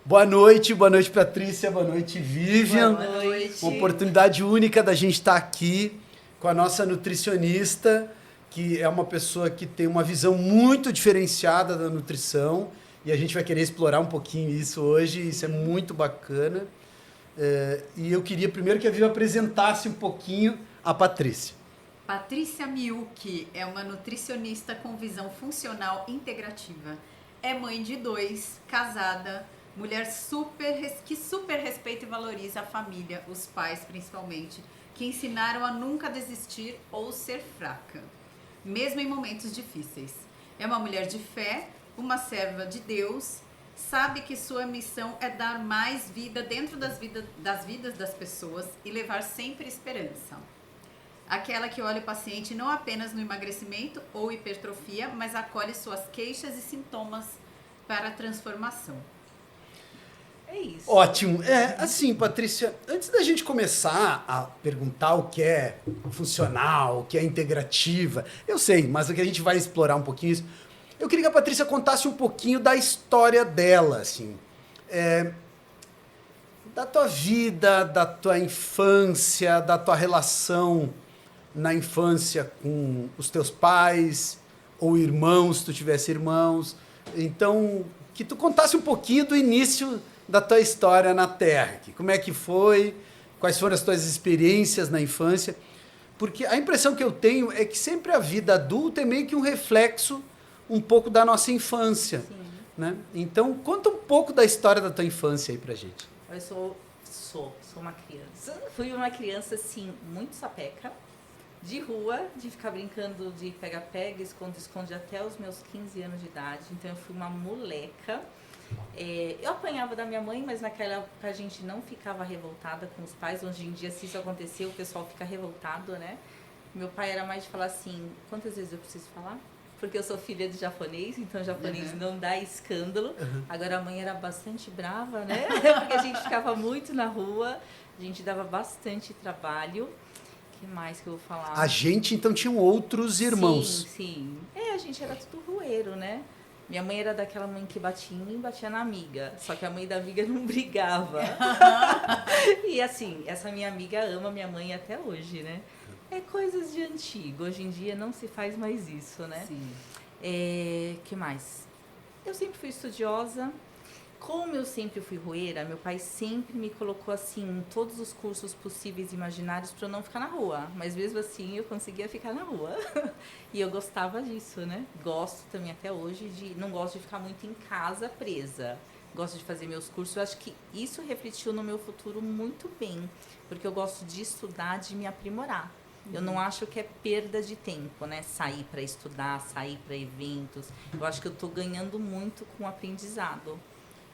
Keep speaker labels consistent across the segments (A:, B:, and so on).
A: Boa noite, Patrícia, boa noite, Vivian.
B: Boa noite.
A: Uma oportunidade única da gente estar aqui com a nossa nutricionista, que é uma pessoa que tem uma visão muito diferenciada da nutrição, e a gente vai querer explorar um pouquinho isso hoje, isso é muito bacana. E eu queria primeiro que a Vivian apresentasse um pouquinho a Patrícia.
B: Patrícia Miucchi é uma nutricionista com visão funcional integrativa. É mãe de 2, casada, mulher que super respeita e valoriza a família, os pais principalmente, que ensinaram a nunca desistir ou ser fraca, mesmo em momentos difíceis. É uma mulher de fé, uma serva de Deus, sabe que sua missão é dar mais vida dentro das vidas das pessoas e levar sempre esperança. Aquela que olha o paciente não apenas no emagrecimento ou hipertrofia, mas acolhe suas queixas e sintomas para a transformação.
C: É isso.
A: Ótimo. Assim, Patrícia, antes da gente começar a perguntar o que é funcional, o que é integrativa, eu sei, mas o que a gente vai explorar um pouquinho isso, eu queria que a Patrícia contasse um pouquinho da história dela, assim, da tua vida, da tua infância, da tua relação na infância com os teus pais ou irmãos, se tu tivesse irmãos. Então, que tu contasse um pouquinho do início da tua história na Terra. Aqui. Como é que foi? Quais foram as tuas experiências na infância? Porque a impressão que eu tenho é que sempre a vida adulta é meio que um reflexo um pouco da nossa infância.
C: Sim.
A: Né? Então, conta um pouco da história da tua infância aí pra gente.
C: Eu sou uma criança. Fui uma criança, assim, muito sapeca, de rua, de ficar brincando de pega-pega, esconde-esconde até os meus 15 anos de idade. Então, eu fui uma moleca. Eu apanhava da minha mãe, mas naquela época a gente não ficava revoltada com os pais. Hoje em dia, se isso acontecer, o pessoal fica revoltado, né? Meu pai era mais de falar assim, quantas vezes eu preciso falar? Porque eu sou filha de japonês, então japonês não dá escândalo. Agora a mãe era bastante brava, né? Porque a gente ficava muito na rua, a gente dava bastante trabalho. O que mais que eu vou falar?
A: A gente, então, tinha outros irmãos.
C: Sim. A gente era tudo rueiro, né? Minha mãe era daquela mãe que batia em mim e batia na amiga. Só que a mãe da amiga não brigava. E assim, essa minha amiga ama minha mãe até hoje, né? É coisas de antigo. Hoje em dia não se faz mais isso, né?
B: Sim.
C: Que mais? Eu sempre fui estudiosa. Como eu sempre fui roeira, meu pai sempre me colocou assim em todos os cursos possíveis e imaginários para eu não ficar na rua. Mas mesmo assim eu conseguia ficar na rua. E eu gostava disso, né? Gosto também até hoje não gosto de ficar muito em casa presa. Gosto de fazer meus cursos. Eu acho que isso refletiu no meu futuro muito bem, porque eu gosto de estudar, de me aprimorar. Eu não acho que é perda de tempo, né? Sair para estudar, sair para eventos. Eu acho que eu estou ganhando muito com o aprendizado.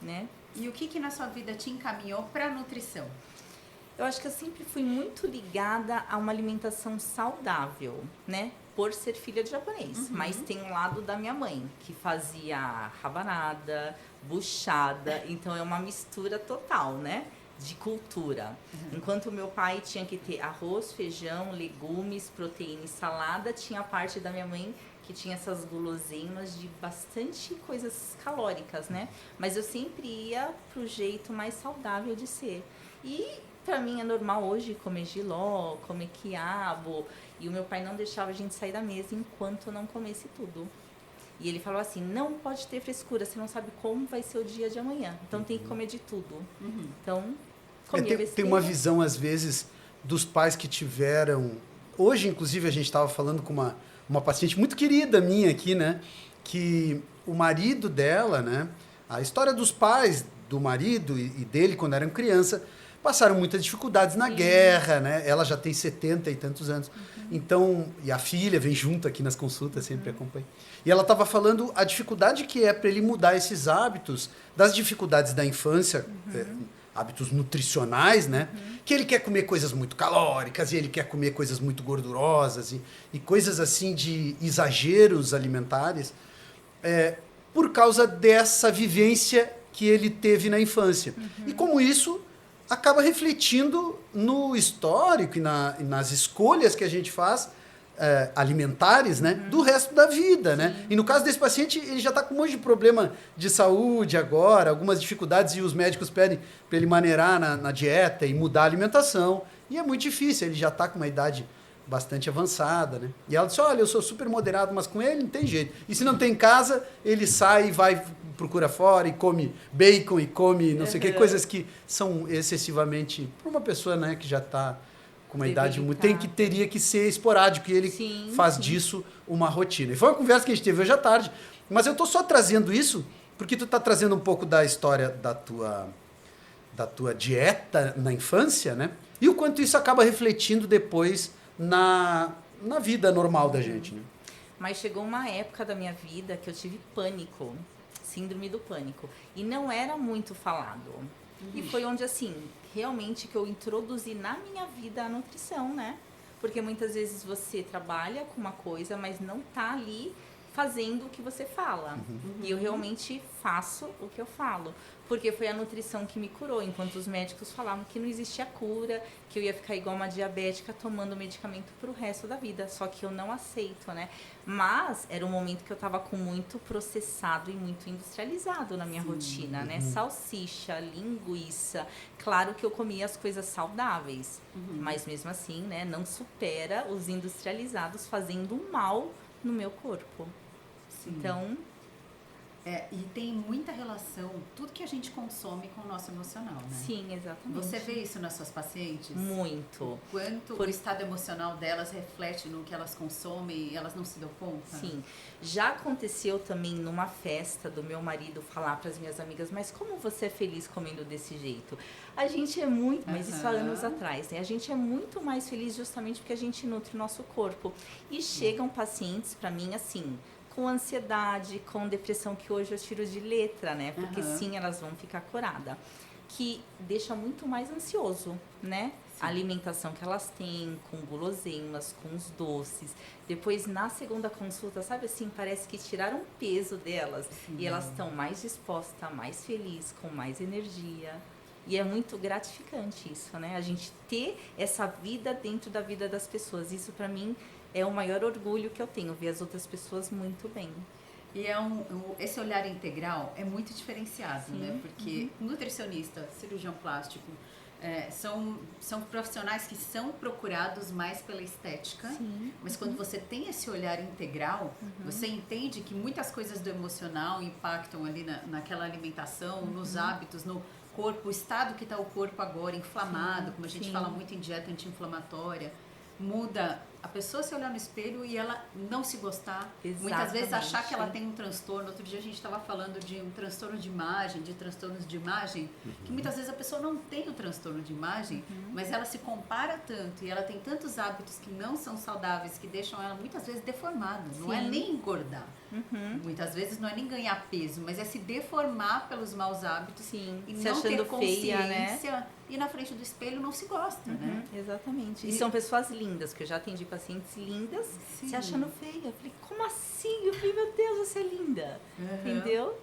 C: Né?
B: E o que na sua vida te encaminhou para a nutrição?
C: Eu acho que eu sempre fui muito ligada a uma alimentação saudável, né? Por ser filha de japonês. Mas tem um lado da minha mãe, que fazia rabanada, buchada. Então é uma mistura total, né? De cultura. Enquanto o meu pai tinha que ter arroz, feijão, legumes, proteína e salada, tinha a parte da minha mãe que tinha essas guloseimas de bastante coisas calóricas, né? Mas eu sempre ia pro jeito mais saudável de ser. E pra mim é normal hoje comer jiló, comer quiabo. E o meu pai não deixava a gente sair da mesa enquanto eu não comesse tudo. E ele falou assim, não pode ter frescura, você não sabe como vai ser o dia de amanhã. Então tem que comer de tudo. Então, comia besteira.
A: Tem uma visão, às vezes, dos pais que tiveram... Hoje, inclusive, a gente estava falando com uma paciente muito querida minha aqui, né? Que o marido dela, né? A história dos pais do marido e dele, quando eram criança, passaram muitas dificuldades na guerra, né? Ela já tem 70 e tantos anos. Então, e a filha vem junto aqui nas consultas, sempre acompanha. E ela estava falando a dificuldade que é para ele mudar esses hábitos, das dificuldades da infância, hábitos nutricionais, né? Que ele quer comer coisas muito calóricas e ele quer comer coisas muito gordurosas e coisas assim de exageros alimentares, por causa dessa vivência que ele teve na infância. E como isso acaba refletindo no histórico e nas escolhas que a gente faz alimentares, né, do resto da vida, né? E no caso desse paciente, ele já está com um monte de problema de saúde agora, algumas dificuldades, e os médicos pedem para ele maneirar na dieta e mudar a alimentação. E é muito difícil, ele já está com uma idade bastante avançada, né? E ela disse, olha, eu sou super moderado, mas com ele não tem jeito. E se não tem casa, ele sai e vai, procura fora e come bacon e come não sei o que, coisas que são excessivamente, para uma pessoa, né, que já está com uma idade muito, teria que ser esporádico, e ele faz disso uma rotina. E foi uma conversa que a gente teve hoje à tarde, mas eu estou só trazendo isso porque tu está trazendo um pouco da história da tua dieta na infância, né? E o quanto isso acaba refletindo depois na vida normal da gente, né?
C: Mas chegou uma época da minha vida que eu tive pânico, síndrome do pânico, e não era muito falado. E foi onde, assim, realmente que eu introduzi na minha vida a nutrição, né? Porque muitas vezes você trabalha com uma coisa, mas não tá ali fazendo o que você fala. E eu realmente faço o que eu falo. Porque foi a nutrição que me curou, enquanto os médicos falavam que não existia cura, que eu ia ficar igual uma diabética tomando medicamento pro resto da vida. Só que eu não aceito, né? Mas era um momento que eu tava com muito processado e muito industrializado na minha rotina, né? Salsicha, linguiça. Claro que eu comia as coisas saudáveis, mas mesmo assim, né? Não supera os industrializados fazendo um mal no meu corpo. Então...
B: e tem muita relação, tudo que a gente consome com o nosso emocional, né?
C: Sim, exatamente.
B: Você vê isso nas suas pacientes?
C: Muito.
B: Quanto o estado emocional delas reflete no que elas consomem e elas não se dão conta?
C: Sim. Já aconteceu também numa festa do meu marido falar para as minhas amigas, mas como você é feliz comendo desse jeito? A gente é muito, mas isso há anos atrás, né? A gente é muito mais feliz justamente porque a gente nutre o nosso corpo. E chegam pacientes para mim assim, com ansiedade, com depressão, que hoje eu tiro de letra, né? Porque sim, elas vão ficar curadas. Que deixa muito mais ansioso, né? A alimentação que elas têm, com guloseimas, com os doces. Depois, na segunda consulta, sabe assim, parece que tiraram o peso delas. E elas estão mais dispostas, mais felizes, com mais energia. E é muito gratificante isso, né? A gente ter essa vida dentro da vida das pessoas. Isso, para mim, é o maior orgulho que eu tenho, ver as outras pessoas muito bem.
B: E esse olhar integral é muito diferenciado, né? Porque nutricionista, cirurgião plástico, são profissionais que são procurados mais pela estética, mas quando você tem esse olhar integral, você entende que muitas coisas do emocional impactam ali naquela alimentação, nos hábitos, no corpo, o estado que está o corpo agora, inflamado, como a gente fala muito em dieta anti-inflamatória, muda a pessoa se olhar no espelho e ela não se gostar.
C: Exatamente.
B: Muitas vezes achar que ela tem um transtorno. Outro dia a gente estava falando de um transtorno de imagem, de transtornos de imagem, que muitas vezes a pessoa não tem o transtorno de imagem, mas ela se compara tanto e ela tem tantos hábitos que não são saudáveis, que deixam ela muitas vezes deformada. Não é nem engordar. Muitas vezes não é nem ganhar peso, mas é se deformar pelos maus hábitos e
C: se
B: não ter
C: achando
B: consciência.
C: feia, né?
B: E na frente do espelho não se gosta, né?
C: Exatamente. E são pessoas lindas, que eu já atendi pacientes lindas se achando feia. Eu falei, como assim? Eu falei, meu Deus, você é linda. Entendeu?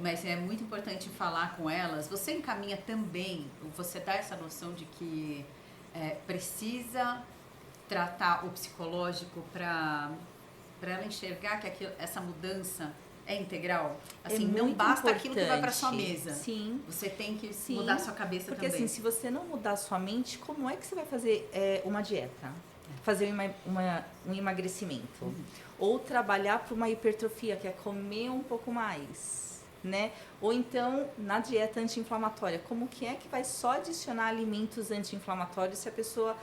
B: Mas é muito importante falar com elas. Você encaminha também, você dá essa noção de que precisa tratar o psicológico para ela enxergar que essa mudança é integral? Assim, não basta aquilo que vai para sua mesa.
C: Sim.
B: Você tem que mudar a sua cabeça
C: porque,
B: também.
C: Porque assim, se você não mudar a sua mente, como é que você vai fazer uma dieta? Fazer um emagrecimento? Ou trabalhar para uma hipertrofia, que é comer um pouco mais, né? Ou então, na dieta anti-inflamatória, como que é que vai só adicionar alimentos anti-inflamatórios se a pessoa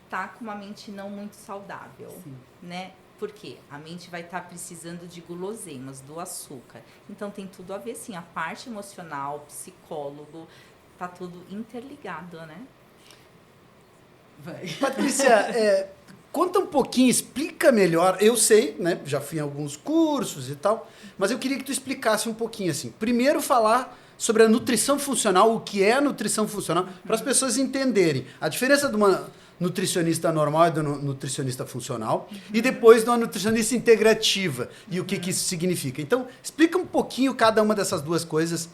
C: tá com uma mente não muito saudável, né? Porque a mente vai estar precisando de guloseimas, do açúcar. Então, tem tudo a ver, sim. A parte emocional, psicólogo, tá tudo interligado, né?
A: Patrícia, conta um pouquinho, explica melhor. Eu sei, né? Já fui em alguns cursos e tal, mas eu queria que tu explicasse um pouquinho, assim. Primeiro, falar sobre a nutrição funcional, o que é a nutrição funcional, para as pessoas entenderem a diferença de uma nutricionista normal e do nutricionista funcional, e depois de uma nutricionista integrativa, e o que isso significa. Então, explica um pouquinho cada uma dessas duas coisas,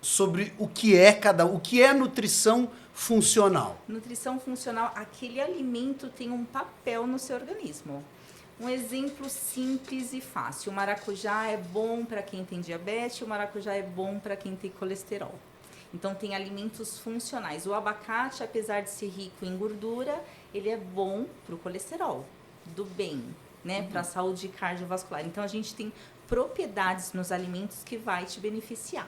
A: sobre o que é nutrição funcional.
C: Nutrição funcional, aquele alimento tem um papel no seu organismo. Um exemplo simples e fácil. O maracujá é bom para quem tem diabetes, o maracujá é bom para quem tem colesterol. Então, tem alimentos funcionais. O abacate, apesar de ser rico em gordura, ele é bom para o colesterol, do bem, né? Para a saúde cardiovascular. Então, a gente tem propriedades nos alimentos que vai te beneficiar.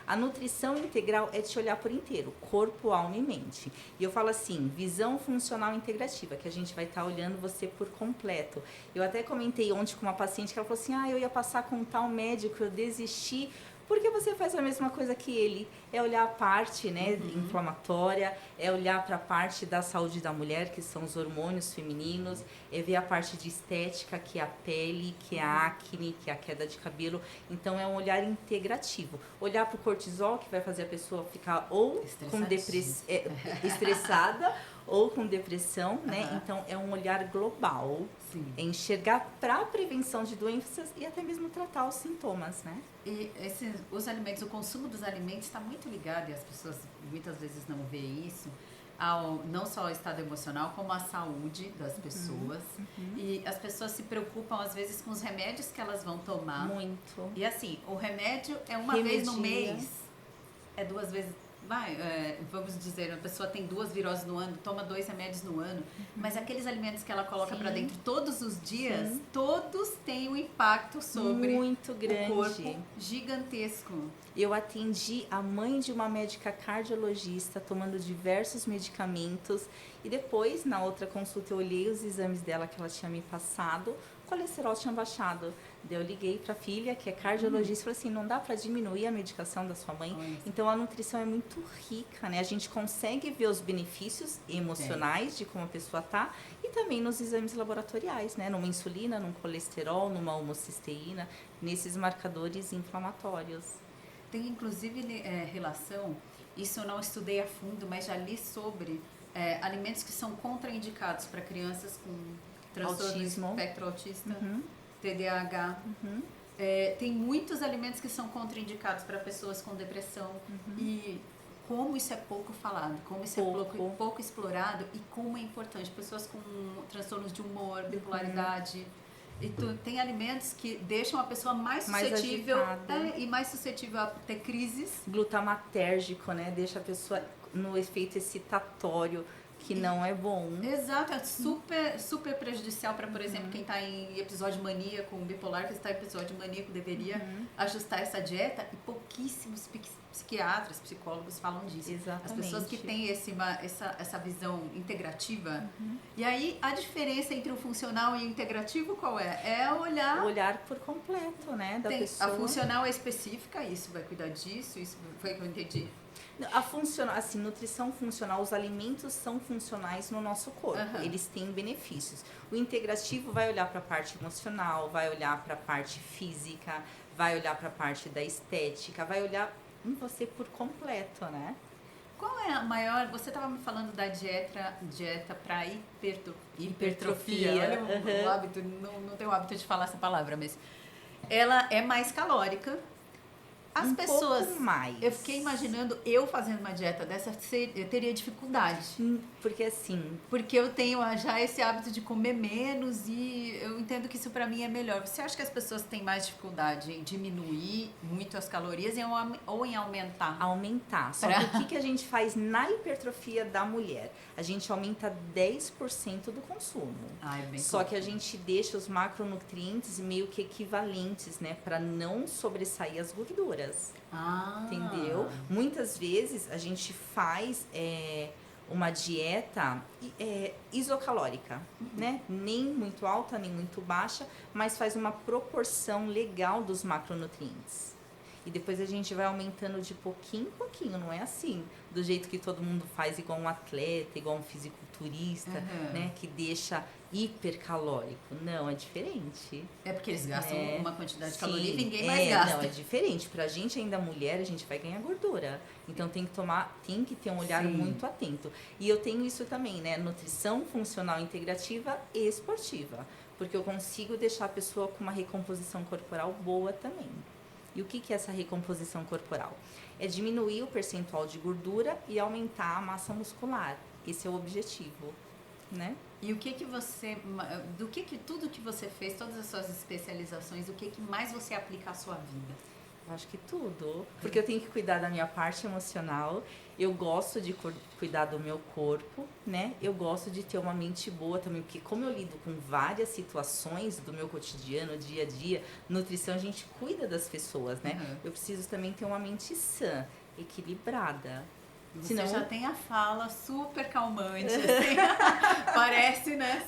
C: A nutrição integral é te olhar por inteiro, corpo, alma e mente. E eu falo assim, visão funcional integrativa, que a gente vai estar olhando você por completo. Eu até comentei ontem com uma paciente que ela falou assim, eu ia passar com tal médico, eu desisti, porque você faz a mesma coisa que ele. É olhar a parte, né, inflamatória, é olhar para a parte da saúde da mulher, que são os hormônios femininos, é ver a parte de estética, que é a pele, que é a acne, que é a queda de cabelo. Então, é um olhar integrativo. Olhar para o cortisol, que vai fazer a pessoa ficar ou com estressada ou com depressão, né? Então, é um olhar global.
B: Sim.
C: É enxergar para a prevenção de doenças e até mesmo tratar os sintomas, né?
B: E os alimentos, o consumo dos alimentos está muito ligado, e as pessoas muitas vezes não veem isso, não só ao estado emocional, como à saúde das pessoas. E as pessoas se preocupam, às vezes, com os remédios que elas vão tomar.
C: Muito.
B: E assim, o remédio é uma vez no mês, é 2 vezes... vamos dizer, a pessoa tem 2 viroses no ano, toma 2 remédios no ano, mas aqueles alimentos que ela coloca para dentro todos os dias, todos têm um impacto sobre
C: muito grande.
B: O corpo gigantesco.
C: Eu atendi a mãe de uma médica cardiologista tomando diversos medicamentos e depois, na outra consulta, eu olhei os exames dela que ela tinha me passado, o colesterol tinha baixado. Daí eu liguei para a filha, que é cardiologista, e falei assim, não dá para diminuir a medicação da sua mãe? Então, a nutrição é muito rica, né? A gente consegue ver os benefícios emocionais de como a pessoa tá e também nos exames laboratoriais, né? Numa insulina, num colesterol, numa homocisteína, nesses marcadores inflamatórios.
B: Tem, inclusive, relação, isso eu não estudei a fundo, mas já li sobre alimentos que são contraindicados para crianças com transtorno do espectro autista, TDAH. Tem muitos alimentos que são contraindicados para pessoas com depressão. E como isso é pouco falado, como isso é pouco explorado e como é importante. Pessoas com transtornos de humor, bipolaridade. E tem alimentos que deixam a pessoa mais suscetível e mais suscetível a ter crises.
C: Glutamatérgico, né? Deixa a pessoa no efeito excitatório, que não é bom.
B: Exato, é super prejudicial para, por exemplo, quem está em episódio maníaco, bipolar, que está em episódio maníaco, deveria ajustar essa dieta, e pouquíssimos psiquiatras, psicólogos falam disso.
C: Exatamente.
B: As pessoas que têm essa visão integrativa. E aí, a diferença entre o funcional e o integrativo qual é? É
C: olhar por completo, né, da pessoa.
B: A funcional é específica, isso vai cuidar disso, isso foi o que eu entendi.
C: Assim, nutrição funcional, os alimentos são funcionais no nosso corpo, eles têm benefícios. O integrativo vai olhar para a parte emocional, vai olhar para a parte física, vai olhar para a parte da estética, vai olhar em você por completo, né?
B: Qual é a maior... Você estava me falando da dieta para hipertrofia. Olha o hábito, não tenho o hábito de falar essa palavra, mas ela é mais calórica. As pessoas,
C: pouco mais.
B: Eu fiquei imaginando eu fazendo uma dieta dessa, eu teria dificuldade.
C: Porque assim...
B: Porque eu tenho já esse hábito de comer menos e eu entendo que isso pra mim é melhor. Você acha que as pessoas têm mais dificuldade em diminuir muito as calorias ou em aumentar?
C: Aumentar. Só que o que a gente faz na hipertrofia da mulher? A gente aumenta 10% do consumo. Só que a gente deixa os macronutrientes meio que equivalentes, né? Pra não sobressair as gorduras. Entendeu? Muitas vezes a gente faz uma dieta isocalórica, né? Nem muito alta, nem muito baixa, mas faz uma proporção legal dos macronutrientes. E depois a gente vai aumentando de pouquinho em pouquinho, não é assim, do jeito que todo mundo faz, igual um atleta, igual um fisiculturista, né? Que deixa hipercalórico. Não, é diferente.
B: É porque eles gastam uma quantidade de caloria e ninguém mais gasta.
C: Não, é diferente. Pra gente, ainda mulher, a gente vai ganhar gordura. Então tem que ter um olhar muito atento. E eu tenho isso também, né? Nutrição funcional integrativa e esportiva. Porque eu consigo deixar a pessoa com uma recomposição corporal boa também. E o que é essa recomposição corporal? É diminuir o percentual de gordura e aumentar a massa muscular. Esse é o objetivo, né?
B: E o que você, tudo que você fez, todas as suas especializações, o que mais você aplica à sua vida?
C: Eu acho que tudo, porque eu tenho que cuidar da minha parte emocional, eu gosto de cuidar do meu corpo, né? Eu gosto de ter uma mente boa também, porque como eu lido com várias situações do meu cotidiano, dia a dia, nutrição, a gente cuida das pessoas, né?
B: Uhum.
C: Eu preciso também ter uma mente sã, equilibrada.
B: Você
C: Senão...
B: já tem a fala super calmante, assim. Parece, né?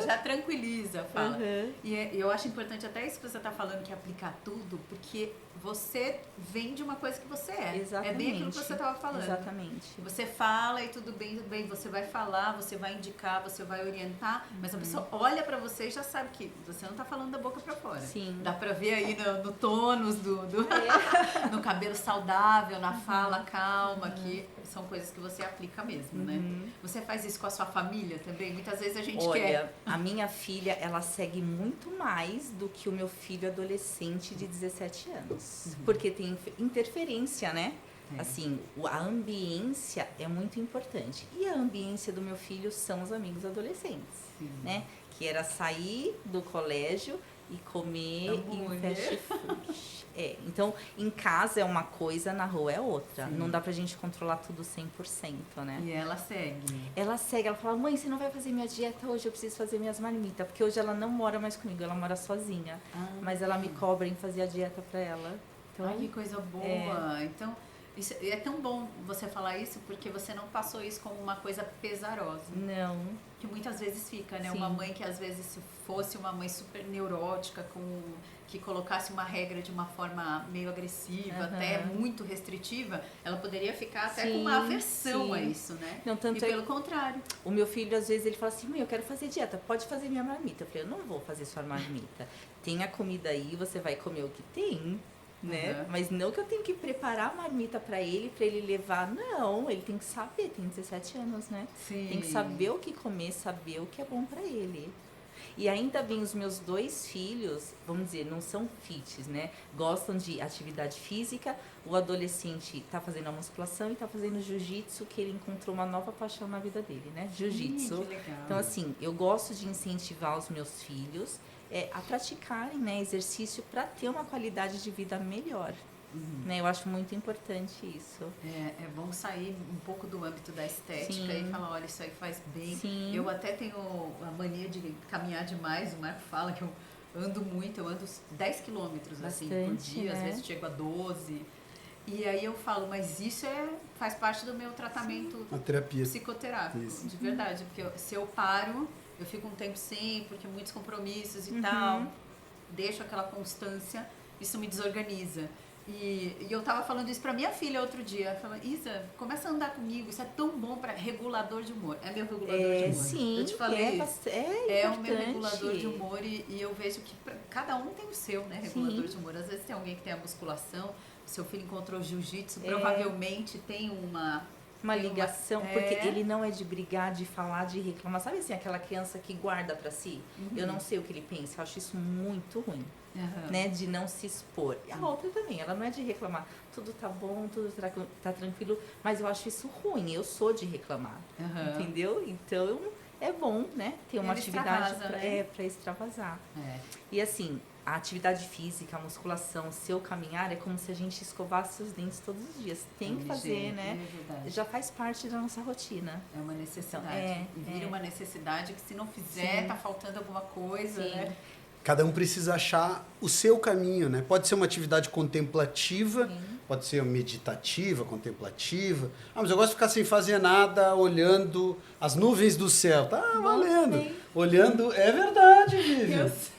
B: Já tranquiliza a fala. E eu acho importante até isso que você está falando, que é aplicar tudo, porque você vem de uma coisa que você é.
C: Exatamente.
B: É bem aquilo que você estava falando.
C: Exatamente.
B: Você fala e tudo bem, você vai falar, você vai indicar, você vai orientar, mas a pessoa olha pra você e já sabe que você não tá falando da boca pra fora.
C: Sim.
B: Dá pra ver aí no tônus, no cabelo saudável, na fala calma, que são coisas que você aplica mesmo, né? Você faz isso com a sua família também? Muitas vezes a gente quer...
C: Olha, a minha filha, ela segue muito mais do que o meu filho adolescente de 17 anos. Porque tem interferência, né? Assim, a ambiência é muito importante. E a ambiência do meu filho são os amigos adolescentes, né? Que era sair do colégio e comer em fast food. Então, em casa é uma coisa, na rua é outra. Não dá pra gente controlar tudo 100%, né?
B: E ela segue?
C: Ela segue, ela fala, mãe, você não vai fazer minha dieta hoje, eu preciso fazer minhas marmitas. Porque hoje ela não mora mais comigo, ela mora sozinha. Mas ela me cobra em fazer a dieta pra ela. Então,
B: ai, que coisa boa! Então, isso, é tão bom você falar isso, porque você não passou isso como uma coisa pesarosa.
C: Não.
B: Que muitas vezes fica, né?
C: Sim.
B: Uma mãe que às vezes se fosse uma mãe super neurótica, que colocasse uma regra de uma forma meio agressiva, até muito restritiva, ela poderia ficar até com uma aversão a isso, né?
C: Não, tanto
B: e pelo contrário.
C: O meu filho, às vezes, ele fala assim, mãe, eu quero fazer dieta, pode fazer minha marmita. Eu falei, eu não vou fazer sua marmita. Tem a comida aí, você vai comer o que tem, né? Mas não que eu tenho que preparar a marmita pra ele levar. Não, ele tem que saber, tem 17 anos, né?
B: Sim.
C: Tem que saber o que comer, saber o que é bom pra ele. E ainda bem, os meus 2 filhos, vamos dizer, não são fits, né? Gostam de atividade física. O adolescente tá fazendo a musculação e tá fazendo jiu-jitsu, que ele encontrou uma nova paixão na vida dele, né? Jiu-jitsu.
B: Que legal.
C: Então, assim, eu gosto de incentivar os meus filhos a praticarem, né, exercício para ter uma qualidade de vida melhor. Né? Eu acho muito importante isso.
B: É bom sair um pouco do âmbito da estética e falar, olha, isso aí faz bem.
C: Sim.
B: Eu até tenho a mania de caminhar demais, o Marco fala que eu ando muito, eu ando 10 quilômetros assim, por dia, às vezes chego a 12. E aí eu falo, mas isso faz parte do meu tratamento psicoterápico, de verdade. Porque se eu paro, eu fico um tempo sem, porque muitos compromissos e tal, deixo aquela constância, isso me desorganiza. E eu tava falando isso pra minha filha outro dia. Falando, Isa, começa a andar comigo, isso é tão bom pra regulador de humor. É meu regulador de humor.
C: Sim,
B: eu te falei
C: é
B: o meu regulador de humor e eu vejo que cada um tem o seu, né, regulador de humor. Às vezes tem alguém que tem a musculação, seu filho encontrou jiu-jitsu, provavelmente tem uma
C: ligação, porque ele não é de brigar, de falar, de reclamar. Sabe assim, aquela criança que guarda pra si? Eu não sei o que ele pensa, eu acho isso muito ruim. Né, de não se expor. E a outra também, ela não é de reclamar. Tudo tá bom, tudo tá tranquilo, mas eu acho isso ruim. Eu sou de reclamar, entendeu? Então, é bom, né, ter uma atividade para extravasar. E assim, a atividade física, a musculação, seu caminhar, é como se a gente escovasse os dentes todos os dias. Tem que fazer, né? Já faz parte da nossa rotina.
B: É uma necessidade. Então, vira uma necessidade que se não fizer, tá faltando alguma coisa, né?
A: Cada um precisa achar o seu caminho, né? Pode ser uma atividade contemplativa, pode ser meditativa, contemplativa. Mas eu gosto de ficar sem fazer nada, olhando as nuvens do céu. Tá valendo. Olhando, é verdade, Vivian.
B: Eu sei.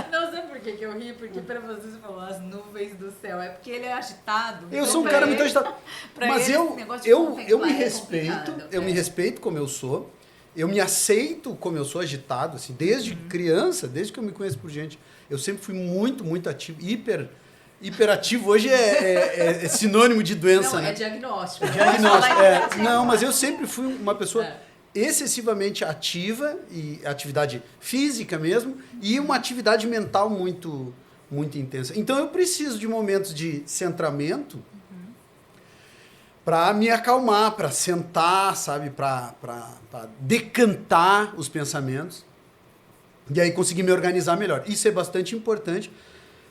B: Não sei por que eu ri, porque pra vocês falou as nuvens do céu. É porque ele é agitado.
A: Eu sou um cara muito agitado. Mas eu me respeito, me respeito como eu sou. Eu me aceito como eu sou, agitado, assim, desde criança, desde que eu me conheço por gente. Eu sempre fui muito, muito ativo, hiperativo. Hoje é sinônimo de doença,
B: não,
A: né?
B: É diagnóstico.
A: Não, mas eu sempre fui uma pessoa excessivamente ativa, e atividade física mesmo, e uma atividade mental muito, muito intensa. Então eu preciso de momentos de centramento para me acalmar, para sentar, sabe, para decantar os pensamentos e aí conseguir me organizar melhor. Isso é bastante importante,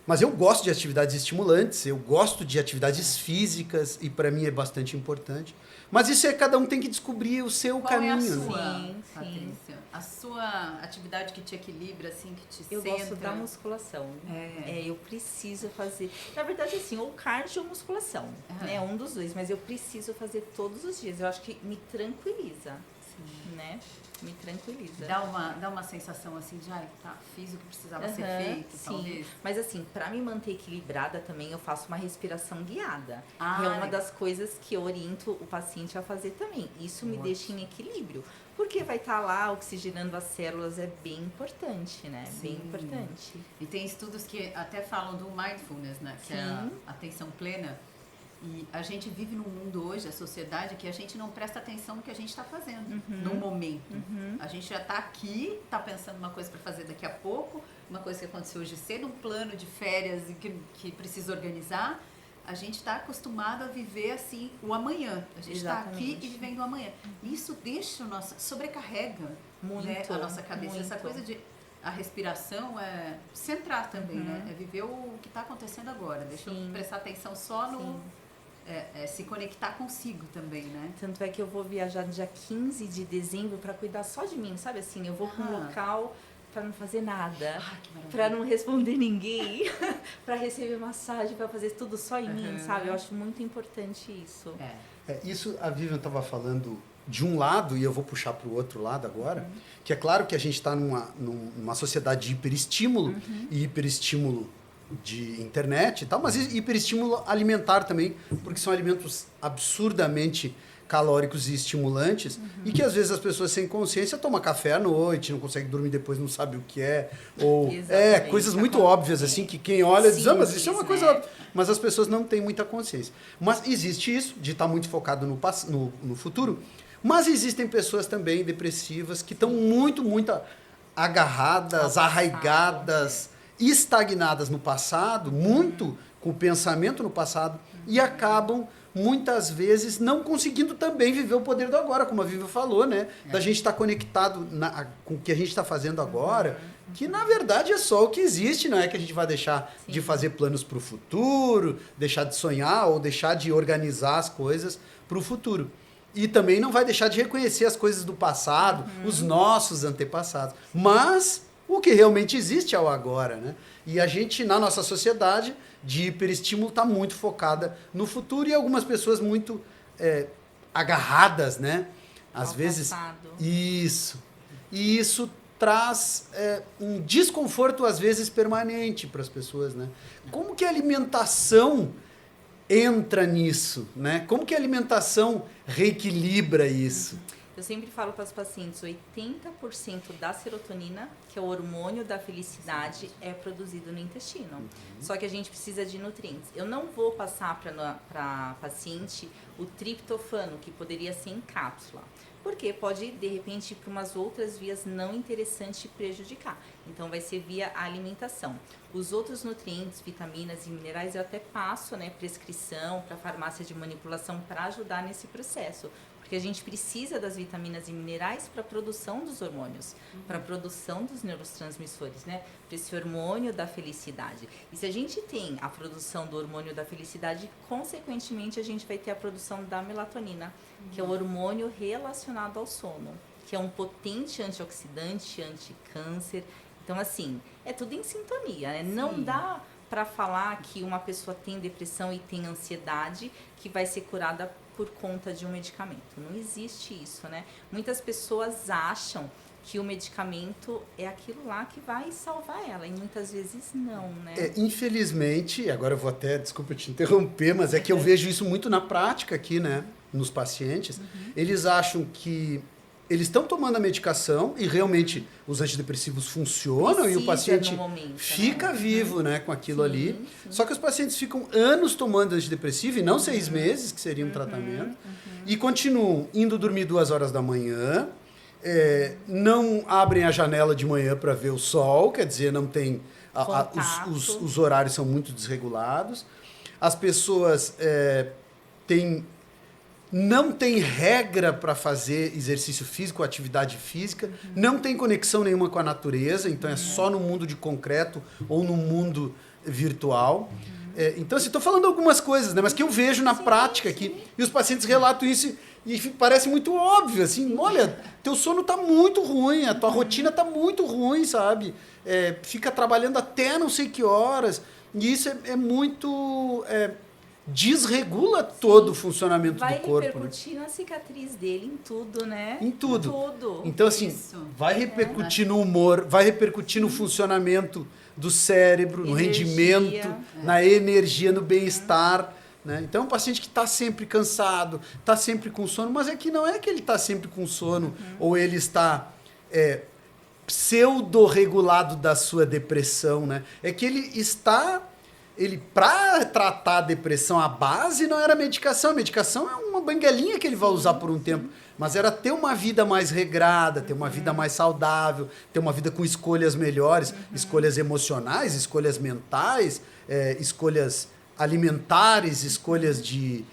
A: mas eu gosto de atividades estimulantes, eu gosto de atividades físicas e para mim é bastante importante. Mas isso é cada um tem que descobrir o seu
B: Qual
A: caminho.
B: é a
A: Né?
B: sua,
C: Sim.
B: Patrícia? A sua atividade que te equilibra, assim, que te
C: Eu
B: centra?
C: gosto da musculação.
B: É.
C: Eu preciso fazer. Na verdade, assim, ou cardio ou musculação, né? Um dos dois, mas eu preciso fazer todos os dias. Eu acho que me tranquiliza, né? Me tranquiliza.
B: Dá uma sensação assim de, tá, fiz o que precisava ser feito,
C: sim.
B: talvez.
C: Mas assim, pra me manter equilibrada também, eu faço uma respiração guiada.
B: Ah,
C: é uma
B: legal.
C: das coisas que eu oriento o paciente a fazer também. Isso me
B: Ótimo.
C: deixa em equilíbrio. Porque vai estar lá oxigenando as células, é bem importante, né?
B: Sim.
C: Bem importante.
B: E tem estudos que até falam do mindfulness, né? Que é a
C: Sim.
B: atenção plena. E a gente vive num mundo hoje, a sociedade, que a gente não presta atenção no que a gente está fazendo no momento. A gente já está aqui, está pensando uma coisa para fazer daqui a pouco, uma coisa que aconteceu hoje cedo, um plano de férias e que precisa organizar. A gente está acostumado a viver assim o amanhã. A gente está aqui e vivendo o amanhã. Isso deixa sobrecarrega
C: Muito,
B: né, a nossa cabeça.
C: muito.
B: Essa coisa de a respiração é centrar também, né? É viver o que está acontecendo agora. Deixa eu prestar atenção só no se conectar consigo também, né?
C: Tanto é que eu vou viajar dia 15 de dezembro para cuidar só de mim, sabe assim? Eu vou para um local para não fazer nada, para não responder ninguém, para receber massagem, para fazer tudo só em mim, sabe? Eu acho muito importante isso.
A: Isso a Vivian estava falando de um lado, e eu vou puxar para o outro lado agora, que é claro que a gente está numa sociedade de hiperestímulo, e hiperestímulo de internet e tal, mas hiperestímulo alimentar também, porque são alimentos absurdamente calóricos e estimulantes, e que às vezes as pessoas sem consciência tomam café à noite, não consegue dormir depois, não sabe o que é, ou coisas muito óbvias, assim, que quem olha diz, mas isso é uma coisa óbvia, mas as pessoas não têm muita consciência. Mas existe isso, de estar muito focado no futuro, mas existem pessoas também depressivas que estão muito agarradas, arraigadas, estagnadas no passado, muito com o pensamento no passado, e acabam muitas vezes não conseguindo também viver o poder do agora, como a Vivi falou, né? Da gente estar conectado com o que a gente está fazendo agora, que na verdade é só o que existe, não é que a gente vai deixar de fazer planos para o futuro, deixar de sonhar ou deixar de organizar as coisas para o futuro. E também não vai deixar de reconhecer as coisas do passado, os nossos antepassados. Mas o que realmente existe é o agora, né? E a gente, na nossa sociedade de hiperestímulo, está muito focada no futuro e algumas pessoas muito agarradas, né? Às vezes.
C: Passado.
A: Isso. E isso traz um desconforto, às vezes, permanente para as pessoas, né? Como que a alimentação entra nisso, né? Como que a alimentação reequilibra isso?
C: Eu sempre falo para os pacientes, 80% da serotonina, que é o hormônio da felicidade, é produzido no intestino. Só que a gente precisa de nutrientes. Eu não vou passar para paciente o triptofano, que poderia ser em cápsula. Porque pode, de repente, ir para umas outras vias não interessantes e prejudicar. Então, vai ser via alimentação. Os outros nutrientes, vitaminas e minerais, eu até passo, né, prescrição para farmácia de manipulação para ajudar nesse processo. Porque a gente precisa das vitaminas e minerais para a produção dos hormônios, para a produção dos neurotransmissores, né? Para esse hormônio da felicidade. E se a gente tem a produção do hormônio da felicidade, consequentemente a gente vai ter a produção da melatonina, que é o hormônio relacionado ao sono, que é um potente antioxidante, anticâncer. Então, assim, é tudo em sintonia, né? Não dá para falar que uma pessoa tem depressão e tem ansiedade que vai ser curada por conta de um medicamento. Não existe isso, né? Muitas pessoas acham que o medicamento é aquilo lá que vai salvar ela, e muitas vezes não, né?
A: Infelizmente, agora eu vou até, desculpa te interromper, mas é que eu vejo isso muito na prática aqui, né? Nos pacientes. Eles acham que eles estão tomando a medicação e realmente os antidepressivos funcionam e o paciente fica vivo, né, com aquilo ali. Sim. Só que os pacientes ficam anos tomando antidepressivo e não 6 meses, que seria um tratamento, e continuam indo dormir 2 horas da manhã, não abrem a janela de manhã para ver o sol, quer dizer, não tem... os horários são muito desregulados. As pessoas têm não tem regra para fazer exercício físico, atividade física, não tem conexão nenhuma com a natureza, então é só no mundo de concreto ou no mundo virtual. Então, assim, estou falando algumas coisas, né, mas que eu vejo na prática aqui, e os pacientes relatam isso e parece muito óbvio, assim, olha, teu sono está muito ruim, a tua rotina está muito ruim, sabe? Fica trabalhando até não sei que horas, e isso é muito... desregula todo o funcionamento do corpo.
C: Vai repercutir na cicatriz dele, em tudo, né?
A: Em tudo.
C: Em tudo.
A: Então, assim, vai repercutir no humor, vai repercutir no funcionamento do cérebro, no rendimento, na energia, no bem-estar. Né? Então, é um paciente que está sempre cansado, está sempre com sono, mas é que não é que ele está sempre com sono ou ele está pseudo-regulado da sua depressão. Né? É que ele está... para tratar a depressão, a base não era medicação. A medicação é uma banguelinha que ele vai usar por um tempo. Mas era ter uma vida mais regrada, ter uma vida mais saudável, ter uma vida com escolhas melhores, escolhas emocionais, escolhas mentais, escolhas alimentares, escolhas de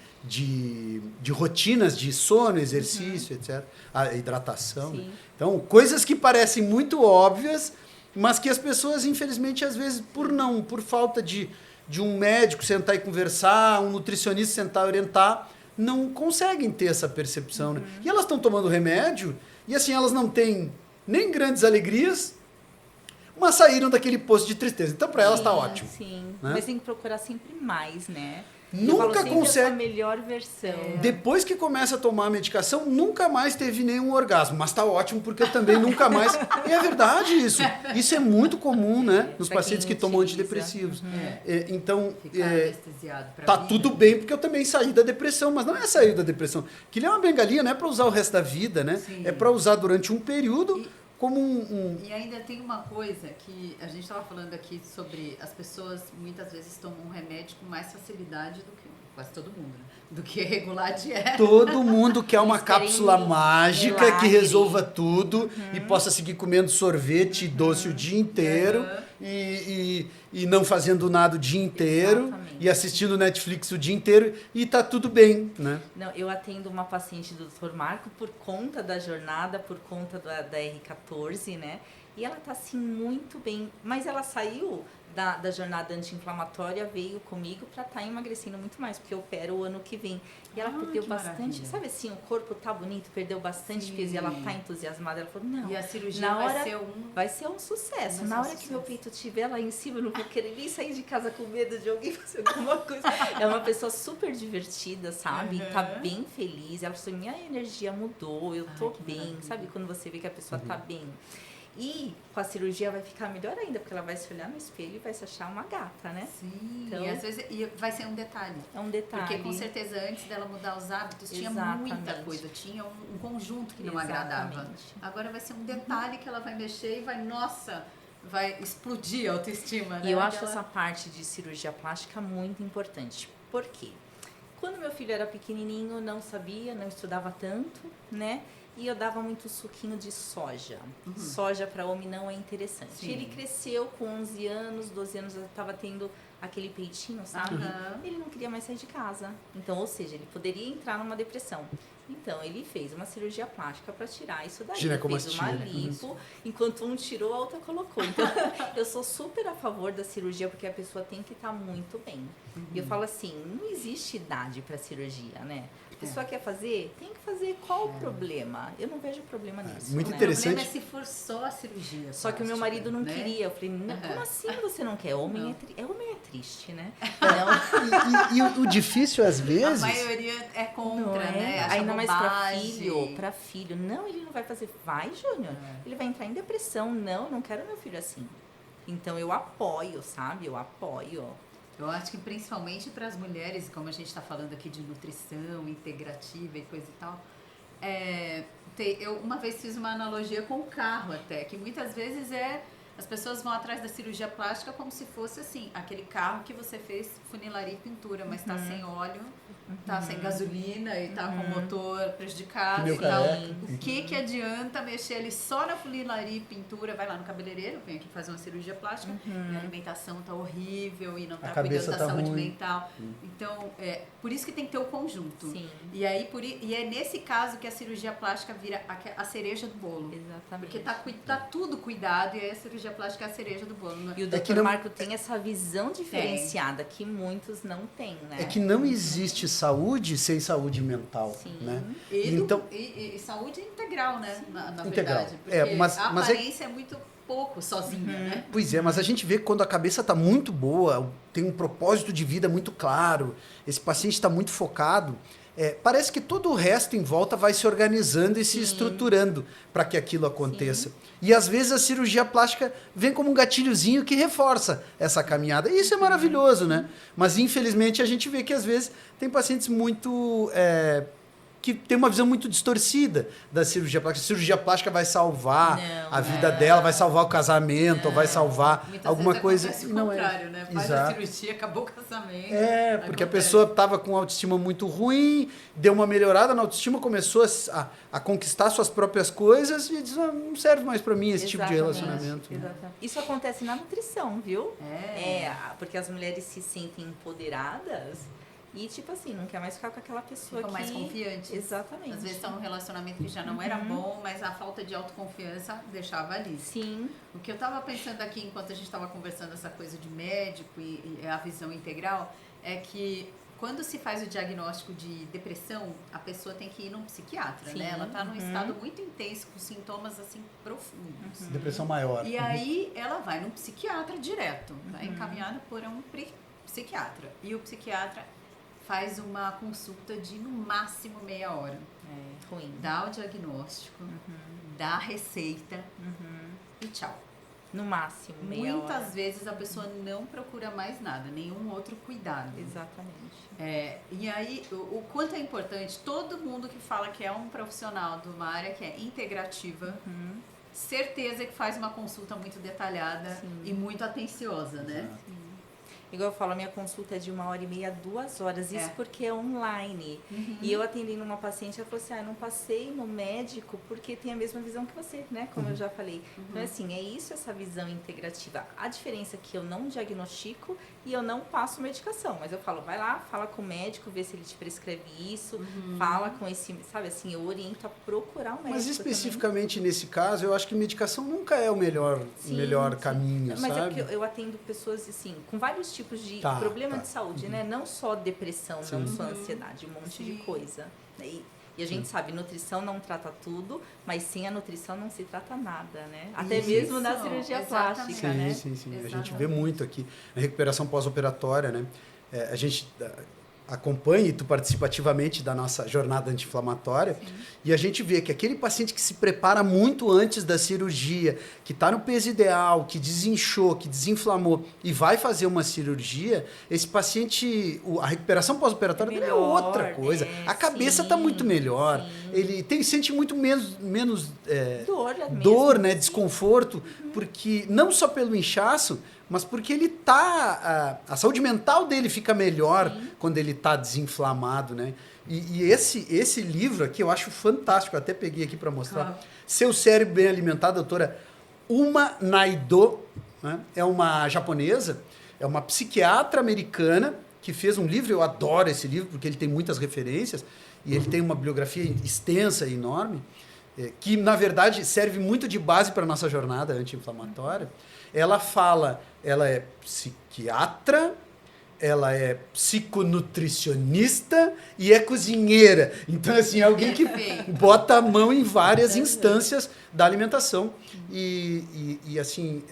A: rotinas de sono, exercício, etc. A hidratação. Né? Então, coisas que parecem muito óbvias, mas que as pessoas, infelizmente, às vezes, por falta de um médico sentar e conversar, um nutricionista sentar e orientar, não conseguem ter essa percepção. Né? E elas estão tomando remédio e assim elas não têm nem grandes alegrias, mas saíram daquele poço de tristeza. Então para elas está ótimo.
C: Sim,
A: né?
C: mas tem que procurar sempre mais, né?
A: Nunca consegue.
C: A melhor versão.
A: Depois que começa a tomar a medicação, nunca mais teve nenhum orgasmo. Mas tá ótimo, porque eu também nunca mais. E é verdade isso. Isso é muito comum, né? Nos pacientes que tomam antidepressivos. Então, tá tudo bem, porque eu também saí da depressão. Mas não é sair da depressão. Que é uma bengalinha, não é para usar o resto da vida, né? Sim. É para usar durante um período. Como
B: E ainda tem uma coisa que a gente estava falando aqui sobre as pessoas muitas vezes tomam um remédio com mais facilidade do que quase todo mundo, né? Do que regular a dieta.
A: Todo mundo quer uma cápsula mágica que resolva tudo e possa seguir comendo sorvete e doce o dia inteiro e não fazendo nada o dia inteiro. Exatamente. E assistindo Netflix o dia inteiro e tá tudo bem, né?
C: Não, eu atendo uma paciente do Dr. Marco por conta da jornada, por conta da R14, né? E ela tá assim muito bem, mas ela saiu da jornada anti-inflamatória, veio comigo para estar emagrecendo muito mais, porque eu opero o ano que vem. E ela perdeu bastante, maravilha. Sabe assim, o corpo tá bonito, perdeu bastante peso e ela tá entusiasmada. Ela falou, não.
B: E a cirurgia
C: vai ser um sucesso. Na hora que meu peito estiver lá em cima, eu não vou querer nem sair de casa com medo de alguém fazer alguma coisa. É uma pessoa super divertida, sabe? Tá bem feliz. Ela falou, minha energia mudou, eu tô bem. Maravilha. Sabe quando você vê que a pessoa tá bem? E com a cirurgia vai ficar melhor ainda, porque ela vai se olhar no espelho e vai se achar uma gata, né?
B: Sim, então, e às vezes vai ser um detalhe.
C: É um detalhe.
B: Porque com certeza antes dela mudar os hábitos, tinha muita coisa, tinha um conjunto que não agradava. Agora vai ser um detalhe que ela vai mexer e vai explodir a autoestima, né?
C: E eu acho essa parte de cirurgia plástica muito importante. Por quê? Quando meu filho era pequenininho, não sabia, não estudava tanto, né? E eu dava muito suquinho de soja. Soja para homem não é interessante. Sim. Ele cresceu com 11 anos, 12 anos, eu estava tendo aquele peitinho, sabe? Ele não queria mais sair de casa. Então, ou seja, ele poderia entrar numa depressão. Então, ele fez uma cirurgia plástica para tirar isso daí. Fez uma lipo, enquanto um tirou, a outra colocou. Então, eu sou super a favor da cirurgia, porque a pessoa tem que estar muito bem. E eu falo assim, não existe idade para cirurgia, né? A pessoa quer fazer, tem que fazer. Qual o problema? Eu não vejo problema nisso.
A: Muito interessante.
B: O problema é se for só a cirurgia.
C: Só que o meu marido não queria. Eu falei, como assim você não quer? Homem é triste, né?
A: E o difícil, às vezes...
B: A maioria é contra, né? Acha
C: ainda mais pra filho. Não, ele não vai fazer. Vai, Júnior. Ele vai entrar em depressão. Não quero meu filho assim. Então, eu apoio, sabe? Eu apoio.
B: Eu acho que principalmente para as mulheres, como a gente está falando aqui de nutrição integrativa e coisa e tal, eu uma vez fiz uma analogia com o carro até, que muitas vezes As pessoas vão atrás da cirurgia plástica como se fosse assim, aquele carro que você fez funilaria e pintura, mas tá sem óleo, tá sem gasolina e tá com o motor prejudicado
A: Pneu
B: e tal.
A: careca.
B: O que adianta mexer ali só na funilaria e pintura? Vai lá no cabeleireiro, vem aqui fazer uma cirurgia plástica, e a alimentação tá horrível e não tá cuidando
A: cabeça
B: da
A: tá
B: saúde
A: ruim.
B: mental. Então, por isso que tem que ter o conjunto.
C: Sim.
B: E aí, e é nesse caso que a cirurgia plástica vira a cereja do bolo.
C: Exatamente.
B: Porque tá tudo cuidado e aí a cirurgia plástica é a cereja do bolo. Né?
C: E o
A: É que
C: Dr.
A: não-
C: Marco tem essa visão diferenciada que muitos não têm, né?
A: É que não existe saúde sem saúde mental,
C: Sim.
A: né?
B: E,
A: Então,
B: e saúde integral, né? Na
A: Integral.
B: verdade. Porque
A: É, mas
B: a
A: é-
B: aparência é muito pouco sozinha, né?
A: pois é, mas a gente vê que quando a cabeça está muito boa, tem um propósito de vida muito claro, esse paciente está muito focado, parece que todo o resto em volta vai se organizando e se estruturando para que aquilo aconteça. E às vezes a cirurgia plástica vem como um gatilhozinho que reforça essa caminhada. E isso é maravilhoso, né? Mas infelizmente a gente vê que às vezes tem pacientes muito que tem uma visão muito distorcida da cirurgia plástica. A cirurgia plástica vai salvar
C: Não,
A: a vida dela, vai salvar o casamento, ou vai salvar
B: Muitas
A: alguma
B: vezes
A: coisa.
B: acontece o
A: Não
B: contrário, né? Faz
A: Exato.
B: a cirurgia, acabou o casamento.
A: Porque a
B: Acontece.
A: pessoa estava com autoestima muito ruim, deu uma melhorada na autoestima, começou a conquistar suas próprias coisas e diz, não serve mais para mim esse tipo de
C: Exatamente,
A: relacionamento.
C: Exatamente. Isso acontece na nutrição, viu?
B: É.
C: Porque as mulheres se sentem empoderadas e, tipo assim, não quer mais ficar com aquela pessoa
B: Ficam
C: que...
B: mais confiantes.
C: Exatamente.
B: Às vezes estão num relacionamento que já não era bom, mas a falta de autoconfiança deixava ali.
C: Sim.
B: O que eu estava pensando aqui enquanto a gente estava conversando essa coisa de médico e a visão integral é que quando se faz o diagnóstico de depressão, a pessoa tem que ir num psiquiatra,
C: Sim.
B: né? Ela está num estado muito intenso, com sintomas assim profundos.
A: Depressão maior.
B: E aí ela vai num psiquiatra direto, tá encaminhada por um psiquiatra. E o psiquiatra faz uma consulta de no máximo meia hora.
C: É ruim.
B: Dá o diagnóstico, dá a receita e tchau.
C: No máximo, meia hora.
B: Muitas vezes a pessoa não procura mais nada, nenhum outro cuidado.
C: Exatamente.
B: E aí, o quanto é importante, todo mundo que fala que é um profissional de uma área que é integrativa, certeza que faz uma consulta muito detalhada e muito atenciosa, né?
C: Igual eu falo, a minha consulta é de 1h30 a 2 horas. Isso porque é online. E eu atendendo uma paciente, ela falou assim, eu não passei no médico porque tem a mesma visão que você, né? Como eu já falei. Então, assim, é isso, essa visão integrativa. A diferença é que eu não diagnostico e eu não passo medicação. Mas eu falo, vai lá, fala com o médico, vê se ele te prescreve isso. Fala com esse, sabe assim, eu oriento a procurar um médico.
A: Mas especificamente nesse caso, eu acho que medicação nunca é o melhor caminho,
C: Mas
A: sabe?
C: é porque eu atendo pessoas, assim, com vários tipos de problema de saúde, né? Não só depressão, não só ansiedade, um monte de coisa. E a gente sabe, nutrição não trata tudo, mas sem a nutrição não se trata nada, né? Até mesmo na cirurgia plástica, né?
A: Sim. A gente
B: Exatamente.
A: vê muito aqui na recuperação pós-operatória, né? A gente acompanha e tu participa ativamente da nossa jornada anti-inflamatória e a gente vê que aquele paciente que se prepara muito antes da cirurgia, que está no peso ideal, que desinchou, que desinflamou e vai fazer uma cirurgia, esse paciente, a recuperação pós-operatória dele é outra coisa. A cabeça está muito melhor, ele sente muito menos dor, né, desconforto, porque não só pelo inchaço, mas porque ele a saúde mental dele fica melhor quando ele está desinflamado, né? E esse livro aqui eu acho fantástico, eu até peguei aqui para mostrar. Seu Cérebro Bem Alimentado, doutora Uma Naido, né? É uma japonesa, é uma psiquiatra americana que fez um livro, eu adoro esse livro porque ele tem muitas referências e ele tem uma bibliografia extensa e enorme, que na verdade serve muito de base para a nossa jornada anti-inflamatória. Ela é psiquiatra, ela é psiconutricionista e é cozinheira. Então, assim, é alguém que bota a mão em várias instâncias da alimentação. E assim,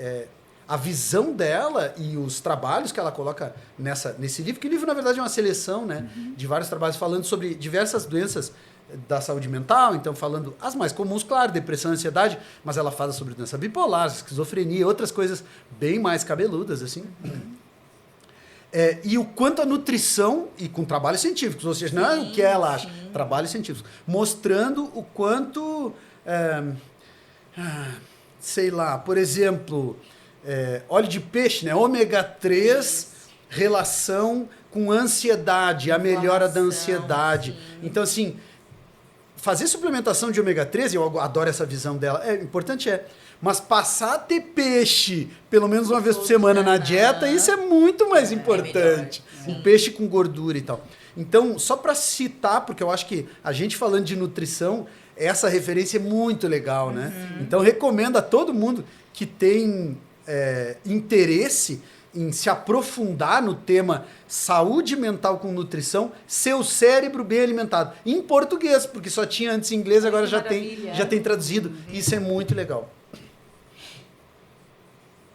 A: a visão dela e os trabalhos que ela coloca nesse livro, que o livro, na verdade, é uma seleção, né, de vários trabalhos falando sobre diversas doenças da saúde mental, então falando as mais comuns, claro, depressão, ansiedade, mas ela fala sobre doença bipolar, esquizofrenia, outras coisas bem mais cabeludas, assim. E o quanto a nutrição, e com trabalhos científicos, ou seja, não é o que ela acha, trabalhos científicos, mostrando o quanto, sei lá, por exemplo, óleo de peixe, né? Ômega 3, relação com ansiedade, a melhora da ansiedade.
C: Sim.
A: Então, assim, fazer suplementação de ômega 3, eu adoro essa visão dela, importante mas passar a ter peixe pelo menos uma vez por semana na dieta, isso é muito mais importante. Um peixe com gordura e tal. Então, só para citar, porque eu acho que a gente falando de nutrição, essa referência é muito legal, né? Então, recomendo a todo mundo que tem interesse em se aprofundar no tema saúde mental com nutrição, seu cérebro bem alimentado. Em português, porque só tinha antes em inglês, agora já tem traduzido. Isso é muito legal.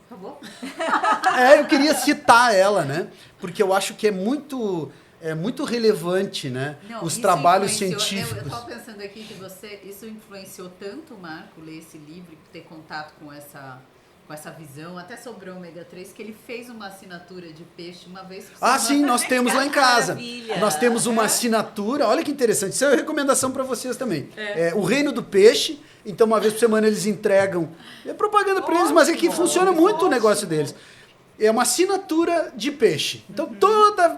B: Acabou?
A: Eu queria citar ela, né? Porque eu acho que é muito relevante, né?
B: Não,
A: os
B: isso
A: trabalhos
B: influenciou.
A: científicos.
B: Eu estava pensando aqui que isso influenciou tanto o Marco ler esse livro, ter contato com essa visão, até sobre o ômega 3, que ele fez uma assinatura de peixe uma vez por semana.
A: Sim, nós temos lá em casa.
C: Maravilha.
A: Nós temos uma assinatura, olha que interessante, isso é uma recomendação para vocês também. O Reino do Peixe, então uma vez por semana eles entregam, é propaganda para eles, mas é que funciona muito o negócio deles. É uma assinatura de peixe. Então,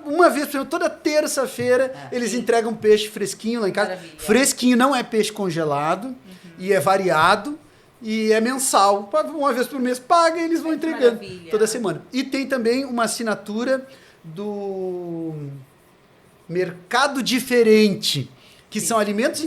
A: uma vez por semana, toda terça-feira, eles entregam peixe fresquinho lá em casa.
C: Maravilha.
A: Fresquinho, não é peixe congelado, e é variado. E é mensal, uma vez por mês paga e eles vão entregando toda semana. E tem também uma assinatura do Mercado Diferente, que são alimentos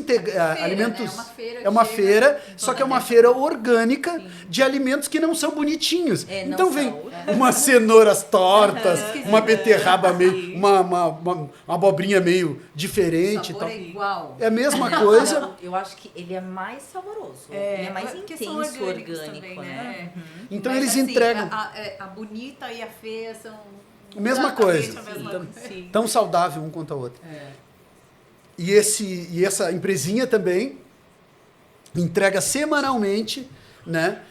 A: alimentos.
B: Né?
A: É uma feira, só que é uma feira orgânica de alimentos que não são bonitinhos. Então vem umas cenouras tortas, uma beterraba meio, uma abobrinha meio diferente.
B: O sabor é igual.
A: É a mesma coisa.
C: Não, eu acho que ele é mais saboroso. Ele é mais intenso, orgânico,
B: também,
C: né?
A: Então
B: mas,
A: eles
B: assim,
A: entregam.
B: A bonita e a feia são
A: A mesma coisa.
B: a mesma coisa.
A: Tão saudável um quanto a outra. E essa empresinha também entrega semanalmente, né,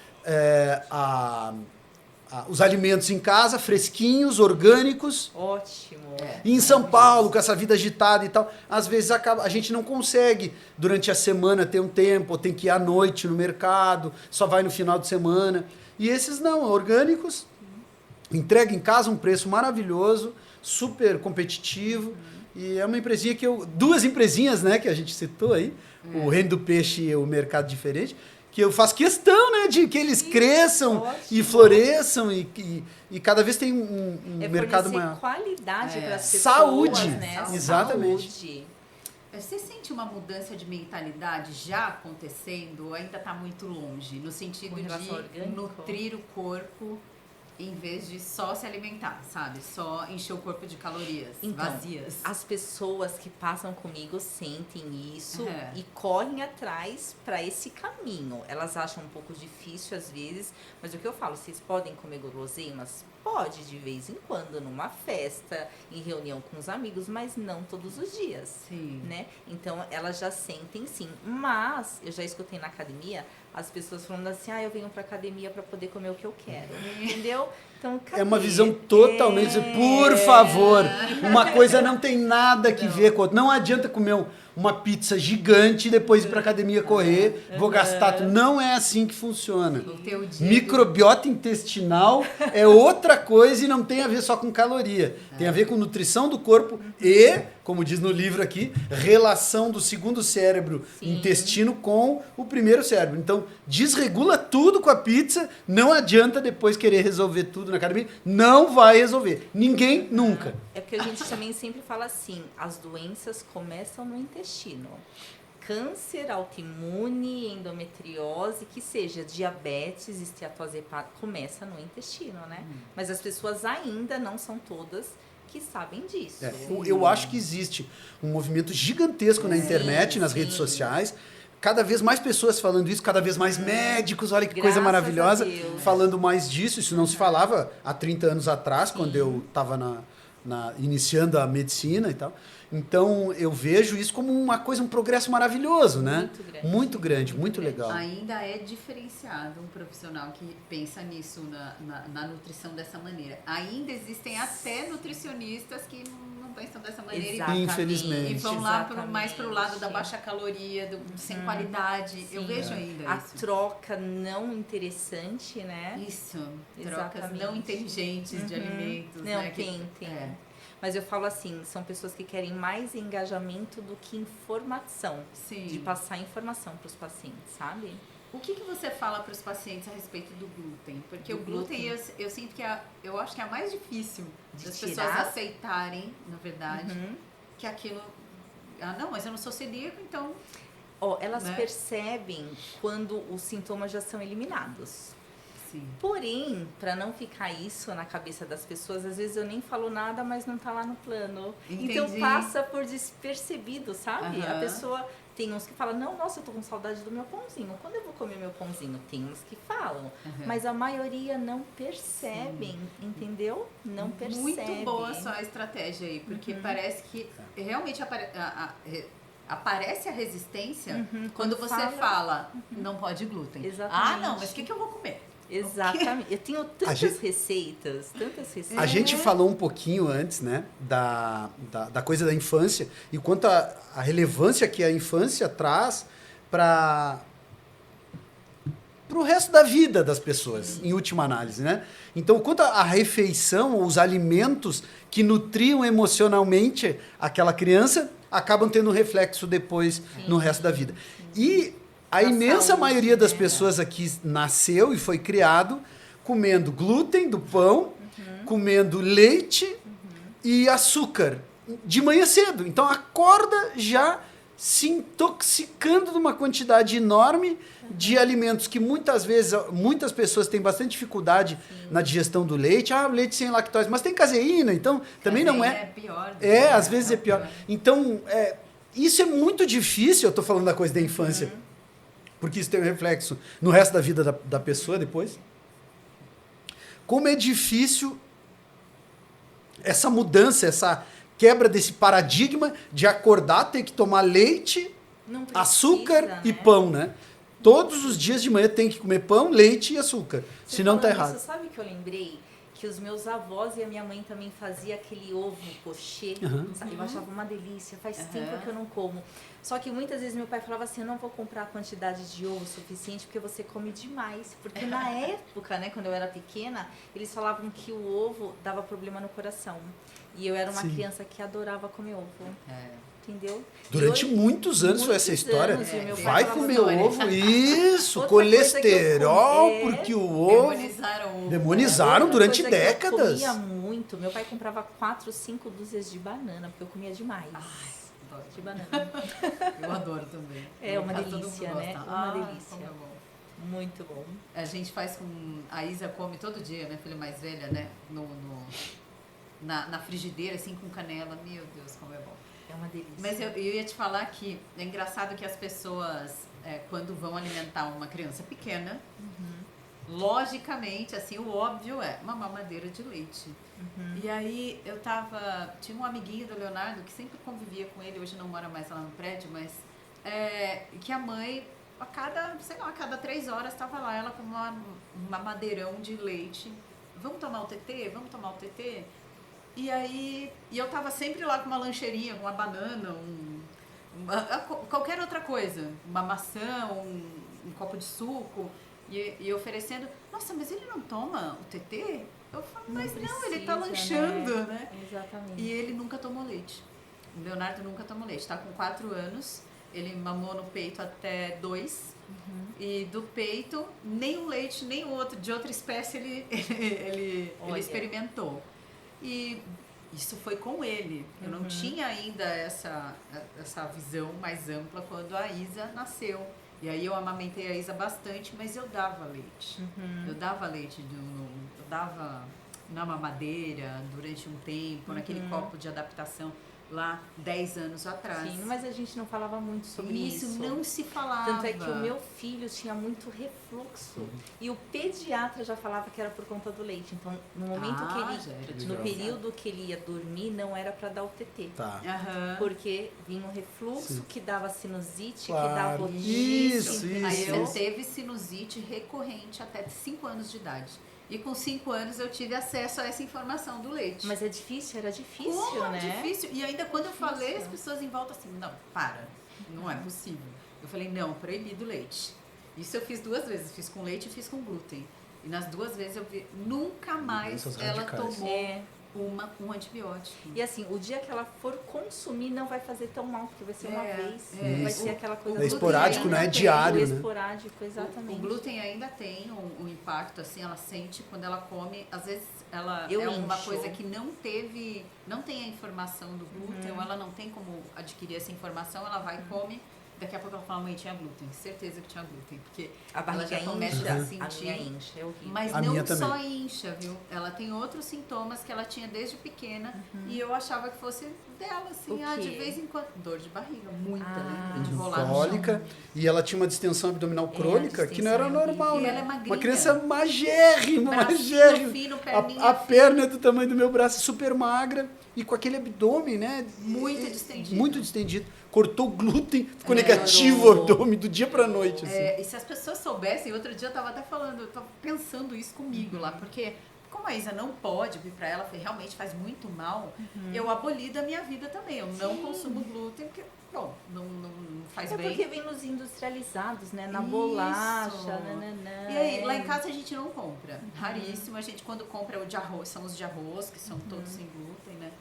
A: os alimentos em casa, fresquinhos, orgânicos.
C: Ótimo.
A: E em São Paulo, com essa vida agitada e tal, às vezes a gente não consegue durante a semana ter um tempo, ou tem que ir à noite no mercado, só vai no final de semana. E esses não, orgânicos, entrega em casa um preço maravilhoso, super competitivo. E é uma empresinha duas empresinhas, né, que a gente citou aí, o Reino do Peixe e o Mercado Diferente, que eu faço questão, né, de que eles cresçam e floresçam e cada vez tem um mercado maior.
C: Qualidade para as pessoas,
A: Saúde,
C: né?
A: exatamente.
C: Saúde.
B: Você sente uma mudança de mentalidade já acontecendo ou ainda está muito longe? No sentido de nutrir o corpo em vez de só se alimentar, sabe? Só encher o corpo de calorias vazias.
C: As pessoas que passam comigo sentem isso e correm atrás para esse caminho. Elas acham um pouco difícil às vezes, mas o que eu falo, vocês podem comer guloseimas? Pode, de vez em quando, numa festa, em reunião com os amigos, mas não todos os dias.
B: Sim.
C: Né? Então, elas já sentem sim. Mas, eu já escutei na academia, as pessoas falando assim, eu venho pra academia pra poder comer o que eu quero. Entendeu? Então, cadê?
A: É uma visão totalmente... Por favor, uma coisa não tem nada que ver com outra. Não adianta comer uma pizza gigante e depois ir pra academia correr, vou gastar... Não é assim que funciona. Microbiota intestinal é outra coisa e não tem a ver só com caloria. Tem a ver com nutrição do corpo e, como diz no livro aqui, relação do segundo cérebro, intestino, com o primeiro cérebro. Então, desregula tudo com a pizza, não adianta depois querer resolver tudo na academia, não vai resolver. Ninguém, nunca.
C: É porque a gente também sempre fala assim, as doenças começam no intestino. Câncer, autoimune, endometriose, que seja diabetes, esteatose hepática, começa no intestino, né? Mas as pessoas ainda não são todas que sabem disso.
A: Eu acho que existe um movimento gigantesco na internet, nas redes sociais, cada vez mais pessoas falando isso, cada vez mais médicos, olha que coisa maravilhosa, falando mais disso. Isso não se falava há 30 anos atrás, quando eu estava iniciando a medicina e tal. Então, eu vejo isso como uma coisa, um progresso maravilhoso, né? Muito grande, muito legal.
B: Ainda é diferenciado um profissional que pensa nisso, na nutrição dessa maneira. Ainda existem até nutricionistas que não pensam dessa maneira
C: Exatamente.
A: Infelizmente.
B: e vão lá
C: Exatamente.
B: mais pro lado da baixa caloria, sem qualidade. Eu
C: Sim.
B: vejo ainda
C: A
B: isso.
C: troca não interessante, né?
B: Isso, trocas
C: Exatamente.
B: não inteligentes de alimentos,
C: Não,
B: né?
C: tem.
B: É.
C: Mas eu falo assim, são pessoas que querem mais engajamento do que informação.
B: Sim.
C: De passar informação para os pacientes, sabe?
B: O que você fala para os pacientes a respeito do glúten? Porque
C: Do
B: o glúten
C: glúten.
B: eu sinto que eu acho que é a mais difícil
C: De
B: das
C: tirar.
B: pessoas aceitarem, na verdade,
C: Uhum.
B: que aquilo... Ah, não, mas eu não sou celíaco, então...
C: Ó, elas
B: Né?
C: percebem quando os sintomas já são eliminados.
B: Sim.
C: Porém, para não ficar isso na cabeça das pessoas, às vezes eu nem falo nada, mas não tá lá no plano. Então
B: Entendi.
C: passa por despercebido, sabe?
B: Aham.
C: A pessoa tem uns que falam, não, nossa, eu tô com saudade do meu pãozinho. Quando eu vou comer meu pãozinho? Tem uns que falam.
B: Aham.
C: Mas a maioria não percebem, entendeu? Não percebe.
B: Muito boa a sua estratégia aí, porque parece que realmente aparece a resistência
C: Uhum,
B: quando
C: quando
B: você
C: fala.
B: fala, não pode glúten.
C: Exatamente.
B: Ah, não, mas o que eu vou comer?
C: Exatamente. Eu tenho tantas
A: gente-
C: receitas,
A: A gente falou um pouquinho antes, né, da coisa da infância e quanto a relevância que a infância traz para o resto da vida das pessoas, em última análise, né? Então, quanto a refeição, os alimentos que nutriam emocionalmente aquela criança, acabam tendo um reflexo depois no resto da vida. E a
C: Na
A: imensa
C: saúde,
A: maioria das
C: né?
A: pessoas aqui nasceu e foi criado comendo glúten do pão, comendo leite e açúcar de manhã cedo. Então acorda já se intoxicando de uma quantidade enorme de alimentos que muitas vezes, muitas pessoas têm bastante dificuldade na digestão do leite. Ah, leite sem lactose, mas tem caseína, então também não
B: Caseína
A: é.
B: é pior.
A: É, às vezes é pior. Então, isso é muito difícil, eu estou falando da coisa da infância, porque isso tem um reflexo no resto da vida da pessoa depois. Como é difícil essa mudança, essa quebra desse paradigma de acordar, ter que tomar leite,
C: Não precisa,
A: açúcar e
C: né?
A: pão, né? Todos os dias de manhã tem que comer pão, leite e açúcar.
C: Você
A: Senão tá
C: falando
A: errado.
C: Isso, sabe que eu lembrei? Que os meus avós e a minha mãe também faziam aquele ovo pochê.
A: Aham.
C: Sabe? Eu achava uma delícia. Faz
B: Aham.
C: tempo que eu não como. Só que muitas vezes meu pai falava assim, eu não vou comprar a quantidade de ovo suficiente porque você come demais. Porque na época, né, quando eu era pequena, eles falavam que o ovo dava problema no coração. E eu era uma
A: Sim.
C: criança que adorava comer ovo. Entendeu?
A: Durante
C: E hoje-
A: muitos anos foi essa
C: muitos
A: história.
C: anos, e meu pai
A: Vai
C: falava
A: comer
B: assim,
A: ovo, isso,
C: Outra coisa que eu
A: colesterol,
C: comi-
A: porque o ovo...
B: Demonizaram o...
A: Demonizaram
C: Outra
A: durante
C: coisa que
A: décadas.
C: Eu comia muito. Meu pai comprava 4, 5 dúzias de banana, porque eu comia demais.
B: Adoro.
C: De banana.
B: Eu adoro também.
C: É uma
B: Em casa todo
C: delícia,
B: mundo
C: né?
B: gosta.
C: Uma
B: Como
C: delícia.
B: é bom.
C: Muito bom.
B: A gente faz com... A Isa come todo dia, minha filha mais velha, né? Na frigideira, assim, com canela. Meu Deus, como é bom.
C: É uma delícia.
B: Mas eu ia te falar que é engraçado que as pessoas, quando vão alimentar uma criança pequena, logicamente, assim, o óbvio é uma mamadeira de leite. E aí tinha um amiguinho do Leonardo que sempre convivia com ele, hoje não mora mais lá no prédio, mas que a mãe, a cada 3 horas estava lá, ela com um mamadeirão de leite. Vamos tomar o TT? Vamos tomar o TT? E aí, eu tava sempre lá com uma lancheirinha, com uma banana, qualquer outra coisa, uma maçã, um copo de suco, e oferecendo, nossa, mas ele não toma o TT? Eu falo, mas não, ele tá
C: precisa,
B: lanchando, né?
C: Exatamente.
B: E ele nunca tomou leite. O Leonardo nunca tomou leite, tá com 4 anos, ele mamou no peito até 2, e do peito, nem um leite, nem outro, de outra espécie ele
C: Olha.
B: experimentou. E isso foi com ele. Eu não tinha ainda essa visão mais ampla quando a Isa nasceu. E aí eu amamentei a Isa bastante, mas eu dava leite. Eu dava leite, eu dava na mamadeira durante um tempo, naquele copo de adaptação lá 10 anos atrás.
C: Sim, mas a gente não falava muito sobre isso.
B: Isso não se falava.
C: Tanto é que o meu filho tinha muito refluxo. E o pediatra já falava que era por conta do leite. Então, no momento
B: já era
C: que ele. No
B: diferenciado.
C: período que ele ia dormir, não era para dar o TT.
A: Tá.
B: Aham.
C: Porque vinha um refluxo
A: Sim.
C: que dava sinusite,
A: Claro.
C: que dava otite.
A: Isso,
B: Aí
A: isso.
B: ele teve sinusite recorrente até 5 anos de idade. E com 5 anos eu tive acesso a essa informação do leite.
C: Mas é difícil, era difícil,
B: Como
C: né?
B: difícil. E ainda quando eu falei, as pessoas em volta assim, não, para, não é possível. Eu falei, não, proibido o leite. Isso eu fiz 2 vezes, fiz com leite e fiz com glúten. E nas 2 vezes eu vi, nunca mais
A: Mudanças
B: ela
A: radicais.
B: tomou um antibiótico.
C: E assim, o dia que ela for consumir não vai fazer tão mal, porque vai ser uma vez. Vai
A: Isso.
C: ser aquela coisa...
A: É esporádico, não é
B: ainda tem,
A: diário,
C: o
A: né?
C: esporádico, exatamente.
B: O glúten ainda tem um impacto, assim, ela sente quando ela come, às vezes ela
C: Eu
B: é uma
C: incho.
B: coisa que não tem a informação do glúten, ou ela não tem como adquirir essa informação, ela vai e come, daqui a pouco ela fala, mãe, tinha glúten, certeza que tinha glúten, porque
C: A
B: ela
C: barriga
B: já começa
C: incha,
B: a
C: a
B: sentir.
C: minha incha, é horrível.
B: Mas
A: A minha
B: não só
A: também.
B: incha, viu? Ela tem outros sintomas que ela tinha desde pequena e eu achava que fosse dela, assim,
C: O
B: de
C: quê?
B: vez em quando. Dor de barriga, muita,
C: Ah,
B: lembra? De rolar no chão.
A: Cólica, e ela tinha uma distensão abdominal crônica que não era
C: distensão é
A: normal,
B: horrível.
A: né?
B: E ela é magrinha.
A: Uma criança magérrima,
B: Bracinho
A: magérrima.
B: fino, perninha
A: A perna é do tamanho do meu braço, super magra, e com aquele abdômen, né?
B: Muito distendido.
A: Muito distendido. Cortou o glúten, ficou
B: É,
A: negativo o
C: melhorou.
A: abdômen do dia pra noite, assim.
B: E se as pessoas soubessem, outro dia eu tava até falando, eu tava pensando isso comigo lá, porque como a Isa não pode vir pra ela, realmente faz muito mal, eu aboli da minha vida também. Eu não consumo glúten, porque, bom, não faz
C: É
B: bem.
C: porque vem nos industrializados, né? Na
B: Isso.
C: bolacha, nananã.
B: E aí, lá em casa a gente não compra. Raríssimo. A gente, quando compra o de arroz, são os de arroz, que são todos sem glúten, né?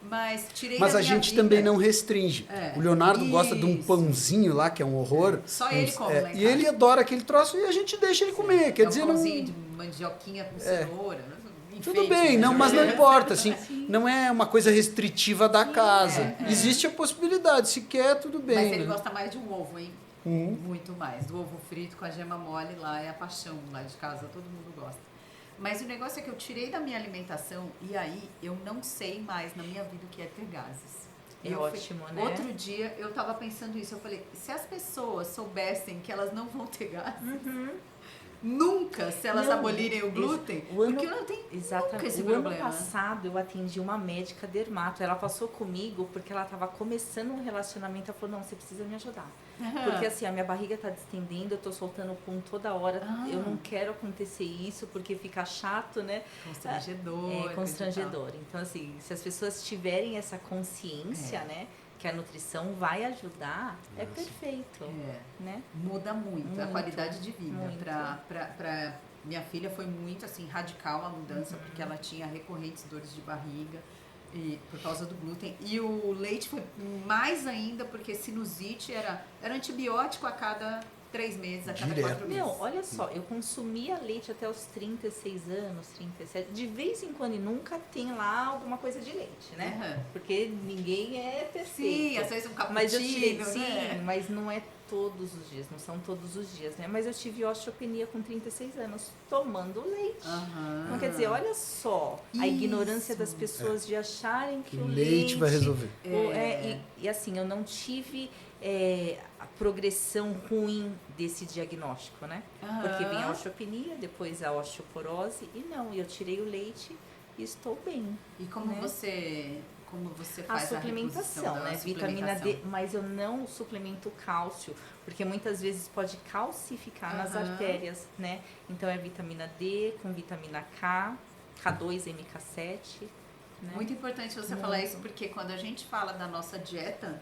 B: Mas tirei
A: Mas
B: da
A: a
B: minha
A: gente
B: vida.
A: também não restringe.
B: É.
A: O Leonardo gosta de um
B: Isso.
A: pãozinho lá, que é um horror.
B: Só ele come lá em
A: E
B: casa.
A: ele adora aquele troço e a gente deixa ele comer. Quer
B: É
A: dizer,
B: um
A: não.
B: pãozinho de mandioquinha com cenoura. Né?
A: Tudo
B: Enfeite,
A: bem,
B: né?
A: não, mas não importa, assim, não é uma coisa restritiva da casa. Existe a possibilidade, se quer, tudo bem.
B: Mas ele
A: né?
B: gosta mais de um ovo, hein?
A: Uhum.
B: Muito mais. Do ovo frito com a gema mole lá é a paixão lá de casa, todo mundo gosta. Mas o negócio é que eu tirei da minha alimentação e aí eu não sei mais na minha vida o que é ter gases.
C: É
B: Eu
C: ótimo, né?
B: Outro dia eu tava pensando isso, eu falei, se as pessoas soubessem que elas não vão ter gases, nunca, se elas
C: Não,
B: abolirem o glúten,
C: o ano-
B: porque não tem nunca
C: Exatamente.
B: esse
C: O ano
B: problema.
C: passado eu atendi uma médica dermato. Ela passou comigo porque ela estava começando um relacionamento. Ela falou, não, você precisa me ajudar. Porque assim, a minha barriga tá distendendo, eu tô soltando pum toda hora.
B: Ah.
C: Eu não quero acontecer isso porque fica chato, né?
B: Constrangedor.
C: É
B: coisa e
C: constrangedor. Então, assim, se as pessoas tiverem essa consciência, né? Que a nutrição vai ajudar, é perfeito,
B: tal. É.
C: né?
B: Muda muito, a
C: Muito,
B: qualidade de vida.
C: muito.
B: Pra minha filha foi muito assim radical a mudança, porque ela tinha recorrentes dores de barriga e por causa do glúten. E o leite foi mais ainda, porque sinusite era antibiótico a cada 3 meses, a cada
A: Direto.
B: 4 meses.
C: Não, olha só, eu consumia leite até os 36 anos, 37. De vez em quando, e nunca tem lá alguma coisa de leite, né?
B: Aham.
C: Porque ninguém é perfeito.
B: Sim, às vezes um cappuccino,
C: Mas eu tirei,
B: né?
C: sim, mas não é todos os dias, não são todos os dias, né? Mas eu tive osteopenia com 36 anos, tomando leite.
B: Aham.
C: Então, quer dizer, olha só a
B: Isso.
C: ignorância das pessoas de acharem que
A: Que
C: o
A: leite vai resolver.
C: e assim, eu não tive a progressão ruim desse diagnóstico, né?
B: Aham.
C: Porque vem a osteopenia, depois a osteoporose, e não, eu tirei o leite e estou bem.
B: E como
C: né?
B: você
C: A
B: faz a
C: suplementação,
B: reposição da
C: né? Vitamina D,
B: suplementação?
C: mas eu não suplemento cálcio, porque muitas vezes pode calcificar nas
B: Aham.
C: artérias, né? Então é vitamina D com vitamina K, K2, MK7, né?
B: Muito importante você
C: Muito.
B: falar isso, porque quando a gente fala da nossa dieta,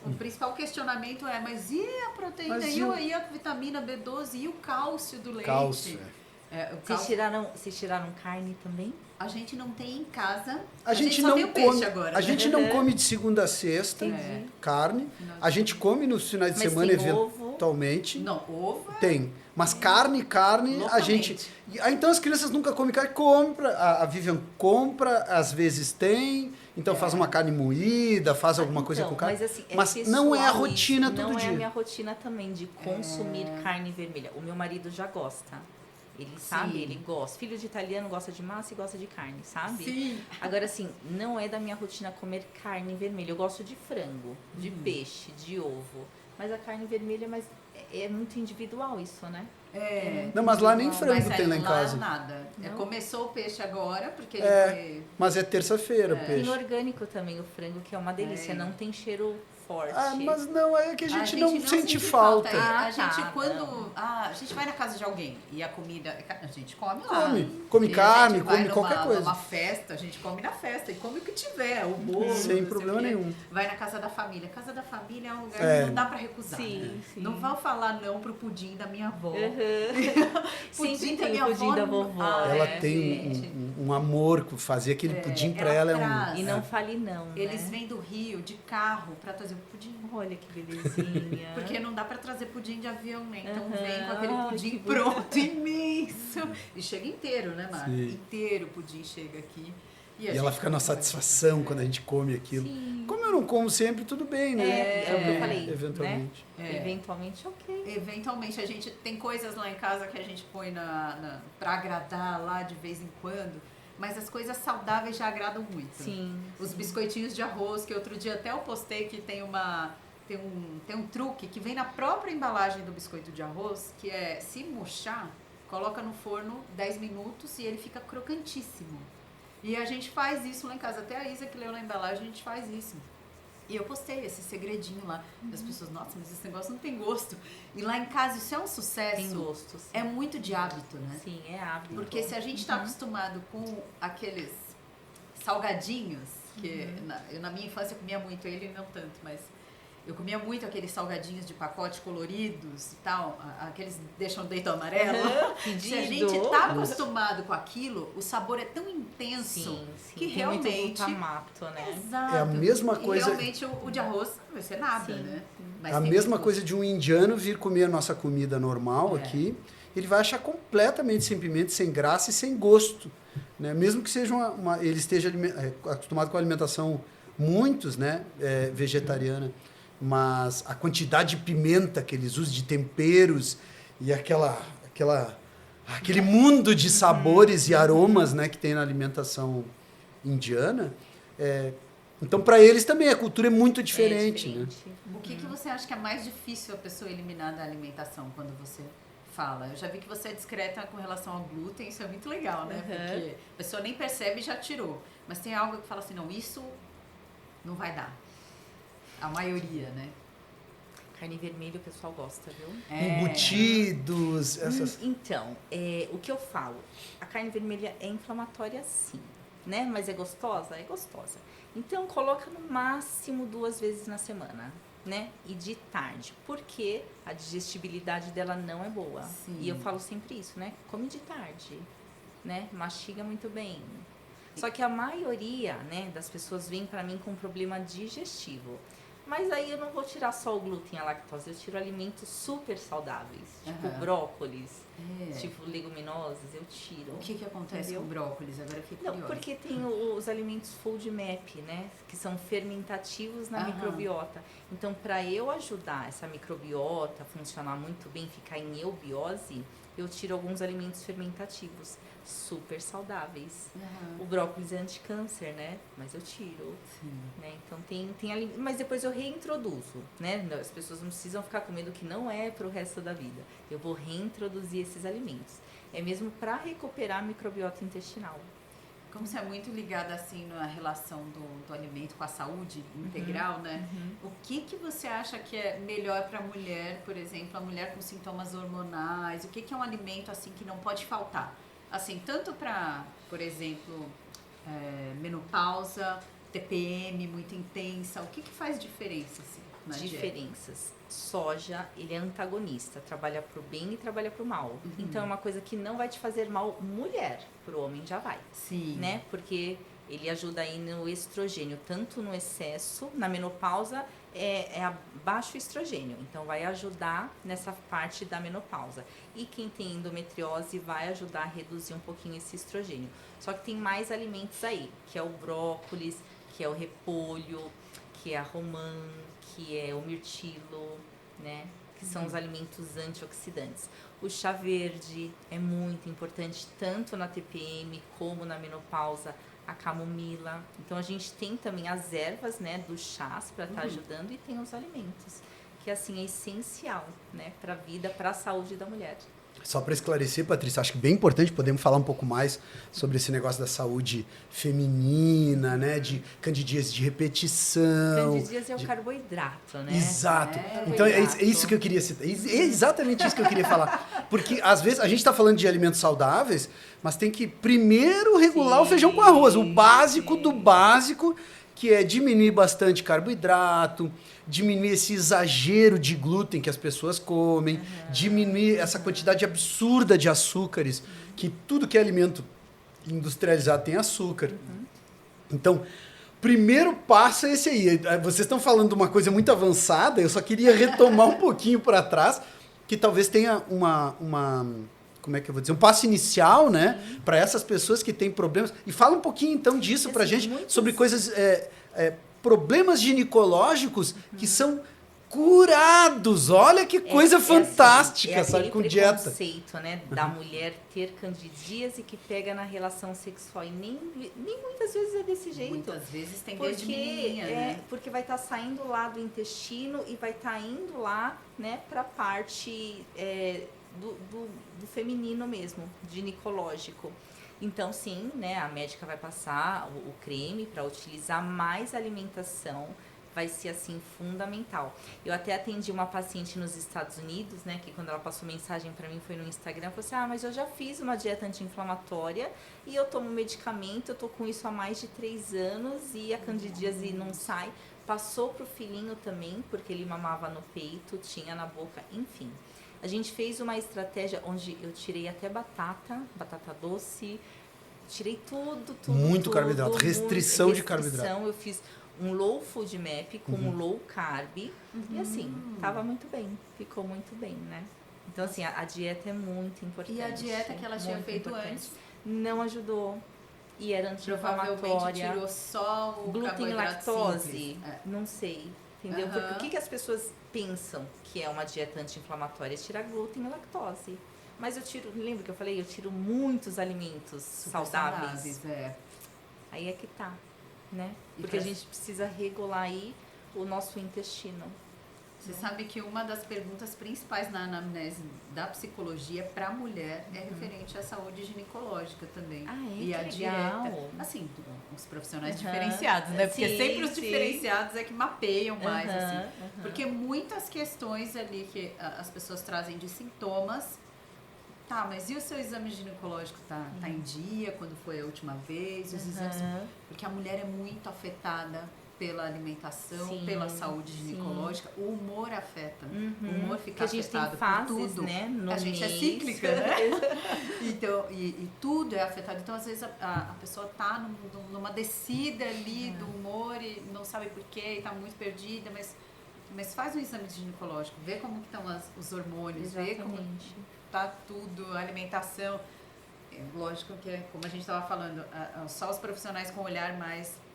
B: o principal questionamento é, mas e a proteína,
A: Mas
B: e a vitamina B12, e o cálcio do leite?
A: Cálcio.
B: É, o
C: Vocês
B: cálcio,
C: tiraram carne também?
B: a gente não tem em casa,
A: A gente
B: só
A: não
B: tem o
A: come,
B: peixe agora,
A: a
B: né?
A: gente não come de segunda a sexta
C: Entendi.
A: carne. A gente come nos finais de
C: Mas
A: semana
C: tem ovo?
A: eventualmente.
B: Não, ovo
A: Tem. Mas carne, a
B: Localmente.
A: gente. Então as crianças nunca comem carne, compra. A Vivian compra, às vezes tem. Então faz uma carne moída, faz alguma coisa
C: Então,
A: com carne.
C: Mas, assim,
A: Mas
C: pessoal
A: não é a
C: isso,
A: rotina todo
C: Não
A: dia.
C: é a minha rotina também de consumir carne vermelha. O meu marido já gosta. Ele sabe,
B: Sim.
C: ele gosta. Filho de italiano gosta de massa e gosta de carne, sabe?
B: Sim.
C: Agora, assim, não é da minha rotina comer carne vermelha. Eu gosto de frango, de peixe, de ovo. Mas a carne vermelha, é muito individual isso, né?
A: Não, mas lá nem frango
B: Mas
A: tem lá em casa.
B: nada.
C: Não.
B: Começou o peixe agora, porque
A: É.
B: ele
A: Mas é terça-feira o
C: Tem
A: peixe.
C: orgânico também o frango, que é uma delícia.
B: É.
C: Não tem cheiro forte.
A: Ah, mas não, é que a gente não sente
B: sente
A: falta.
B: A
C: Ah,
B: gente,
C: tá,
B: quando.
C: não.
B: A gente vai na casa de alguém e a comida. A gente come lá.
A: Come
B: E a
A: carne,
B: gente vai
A: come qualquer coisa.
B: Numa festa, a gente come na festa e come o que tiver, o bolo.
A: Sem
B: não sei
A: problema
B: o quê.
A: nenhum.
B: Vai na casa da família. Casa da família é um lugar
A: É.
B: que não dá pra recusar.
C: Sim,
B: né?
C: sim.
B: Não vão falar não pro pudim da minha avó.
C: Sempre
B: Pudim da
C: tem
B: minha
C: o pudim
B: avó
C: da
B: não-
C: vovó.
B: Ah,
A: Ela
B: é,
A: tem
B: gente.
A: um amor com fazer aquele pudim pra ela é um.
B: traz.
C: E não fale não,
B: Eles
C: né?
B: vêm do Rio de carro pra trazer o pudim.
C: Olha que belezinha.
B: Porque não dá pra trazer pudim de avião, né? Então
C: Aham.
B: vem com aquele
C: Ai,
B: pudim
C: que
B: pronto, imenso. E chega inteiro, né, Mara?
A: Sim.
B: Inteiro o pudim chega aqui. a
A: E
B: gente
A: ela fica na
B: come.
A: satisfação quando a gente come aquilo.
C: Sim.
A: Como eu não como sempre, tudo bem, né?
C: É o que eu falei,
A: Eventualmente.
B: É.
C: Eventualmente, ok.
B: Eventualmente, a gente tem coisas lá em casa que a gente põe pra agradar lá de vez em quando. Mas as coisas saudáveis já agradam muito.
C: Sim.
B: Os biscoitinhos de arroz, que outro dia até eu postei que tem um truque que vem na própria embalagem do biscoito de arroz, que é, se murchar, coloca no forno 10 minutos e ele fica crocantíssimo. E a gente faz isso lá em casa, até a Isa que leu na embalagem, a gente faz isso. E eu postei esse segredinho lá. As pessoas, nossa, mas esse negócio não tem gosto. E lá em casa isso é um sucesso.
C: Tem gosto, sim.
B: É muito de hábito, né?
C: Sim, é hábito.
B: Porque se a gente está acostumado com aqueles salgadinhos, que eu na minha infância comia muito, ele não tanto, mas eu comia muito aqueles salgadinhos de pacote coloridos e tal, aqueles deixam deito amarelo. Se a gente está acostumado com aquilo, o sabor é tão intenso
C: Sim, sim.
B: que
C: Tem
B: realmente...
C: muito glutamato, né?
B: Exato.
A: É a mesma coisa-
B: E realmente o de arroz vai ser nada,
C: Sim,
B: né?
C: sim.
B: Mas
A: A
B: tem
A: mesma
B: muito
A: coisa
B: gosto.
A: de um indiano vir comer a nossa comida normal
B: É.
A: aqui, ele vai achar completamente sem pimenta, sem graça e sem gosto. Né? Mesmo que seja ele esteja acostumado com a alimentação, muitos, né, vegetariana, mas a quantidade de pimenta que eles usam, de temperos e aquele mundo de sabores e aromas, né, que tem na alimentação indiana, então para eles também a cultura é muito diferente, né?
B: O que você acha que é mais difícil a pessoa eliminar da alimentação quando você fala? Eu já vi que você é discreta com relação ao glúten, isso é muito legal, né? Porque a pessoa nem percebe e já tirou. Mas tem algo que fala assim, não, isso não vai dar. A maioria, né?
C: Carne vermelha o pessoal gosta, viu?
A: Embutidos, essas...
C: Então, o que eu falo? A carne vermelha é inflamatória sim, né? Mas é gostosa? É gostosa. Então, coloca no máximo 2 vezes na semana, né? E de tarde, porque a digestibilidade dela não é boa.
B: Sim.
C: E eu falo sempre isso, né? Come de tarde, né? Mastiga muito bem. Só que a maioria, né, das pessoas vem pra mim com problema digestivo. Mas aí eu não vou tirar só o glúten e a lactose, eu tiro alimentos super saudáveis, tipo brócolis, tipo leguminosas, eu tiro.
B: O que acontece
C: Entendeu?
B: com brócolis? Agora eu fiquei
C: Não,
B: curiosa.
C: porque tem os alimentos FODMAP, né, que são fermentativos na microbiota. Então, para eu ajudar essa microbiota a funcionar muito bem, ficar em eubiose, eu tiro alguns alimentos fermentativos, super saudáveis. O brócolis é anticâncer, né? Mas eu tiro.
B: Sim.
C: Né? Então tem ali, mas depois eu reintroduzo, né? As pessoas não precisam ficar com medo que não é para o resto da vida. Eu vou reintroduzir esses alimentos. É mesmo para recuperar a microbiota intestinal.
B: Como você é muito ligada assim na relação do alimento com a saúde integral, né? O que você acha que é melhor para a mulher, por exemplo, a mulher com sintomas hormonais? O que é um alimento assim que não pode faltar? Assim, tanto para, por exemplo, menopausa, TPM muito intensa, o que faz diferença assim, na dieta?
C: Diferenças. Soja, ele é antagonista, trabalha pro bem e trabalha pro mal. Então é uma coisa que não vai te fazer mal mulher, pro homem já vai.
B: Sim.
C: Né? Porque ele ajuda aí no estrogênio, tanto no excesso, na menopausa é abaixo estrogênio, então vai ajudar nessa parte da menopausa. E quem tem endometriose vai ajudar a reduzir um pouquinho esse estrogênio. Só que tem mais alimentos aí, que é o brócolis, que é o repolho, que é a romã, que é o mirtilo, né? Que são os alimentos antioxidantes. O chá verde é muito importante, tanto na TPM como na menopausa, a camomila. Então a gente tem também as ervas, né, dos chás para estar ajudando e tem os alimentos, que assim é essencial, né, para a vida, para a saúde da mulher.
A: Só para esclarecer, Patrícia, acho que bem importante, podemos falar um pouco mais sobre esse negócio da saúde feminina, né? De candidíase de repetição.
C: Candidíase é o carboidrato, né?
A: Exato. Então é isso que eu queria citar. É exatamente isso que eu queria falar. Porque às vezes a gente está falando de alimentos saudáveis, mas tem que primeiro regular o feijão com arroz. O básico do básico, que é diminuir bastante carboidrato, diminuir esse exagero de glúten que as pessoas comem, diminuir essa quantidade absurda de açúcares, que tudo que é alimento industrializado tem açúcar. Então, primeiro passo é esse aí. Vocês estão falando de uma coisa muito avançada, eu só queria retomar um pouquinho para trás, que talvez tenha como é que eu vou dizer? Um passo inicial, né? Para essas pessoas que têm problemas. E fala um pouquinho, então, disso pra gente, sobre coisas... problemas ginecológicos que são curados. Olha que coisa fantástica,
C: assim,
A: sabe? Com dieta.
C: É aquele conceito, né? Da mulher ter candidíase que pega na relação sexual. E nem muitas vezes é desse jeito.
B: Muitas vezes tem desde menininha, né?
C: Porque vai estar saindo lá do intestino e vai estar indo lá, né? Pra parte do feminino mesmo, ginecológico. Então, sim, né, a médica vai passar o creme para utilizar, mais alimentação vai ser, assim, fundamental. Eu até atendi uma paciente nos Estados Unidos, né, que quando ela passou mensagem para mim, foi no Instagram, falou assim, mas eu já fiz uma dieta anti-inflamatória e eu tomo medicamento, eu tô com isso há mais de 3 anos e a candidíase não sai. Passou pro filhinho também, porque ele mamava no peito, tinha na boca, enfim. A gente fez uma estratégia onde eu tirei até batata doce, tirei tudo.
A: Muito carboidrato, restrição de carboidrato.
C: Eu fiz um low food map com um low carb e assim, tava muito bem, ficou muito bem, né? Então assim, a dieta é muito importante.
B: E a dieta que ela tinha feito antes?
C: Não ajudou. E era anti-inflamatória.
B: Provavelmente tirou só o
C: glúten e lactose, não sei. Entendeu? Porque o que as pessoas pensam que é uma dieta anti-inflamatória? Tirar glúten e lactose. Mas eu tiro, lembra que eu falei? Eu tiro muitos alimentos saudáveis. Aí é que tá, né? Porque a gente precisa regular aí o nosso intestino.
B: Você sabe que uma das perguntas principais na anamnese da psicologia para a mulher é referente à saúde ginecológica também. E a dieta. Assim, os profissionais diferenciados, né? Porque sempre os diferenciados é que mapeiam mais, assim. Porque muitas questões ali que as pessoas trazem de sintomas. Tá, mas e o seu exame ginecológico? Tá em dia? Quando foi a última vez? Os exames. Porque a mulher é muito afetada pela alimentação, pela saúde ginecológica. O humor afeta. O humor fica afetado por tudo.
C: Né,
B: a gente é cíclica, né? Então, e tudo é afetado. Então, às vezes, a pessoa tá numa descida ali do humor e não sabe porquê e tá muito perdida, mas faz um exame ginecológico, vê como que estão os hormônios, vê como tá tudo, a alimentação. Lógico que, como a gente estava falando, só os profissionais com olhar mais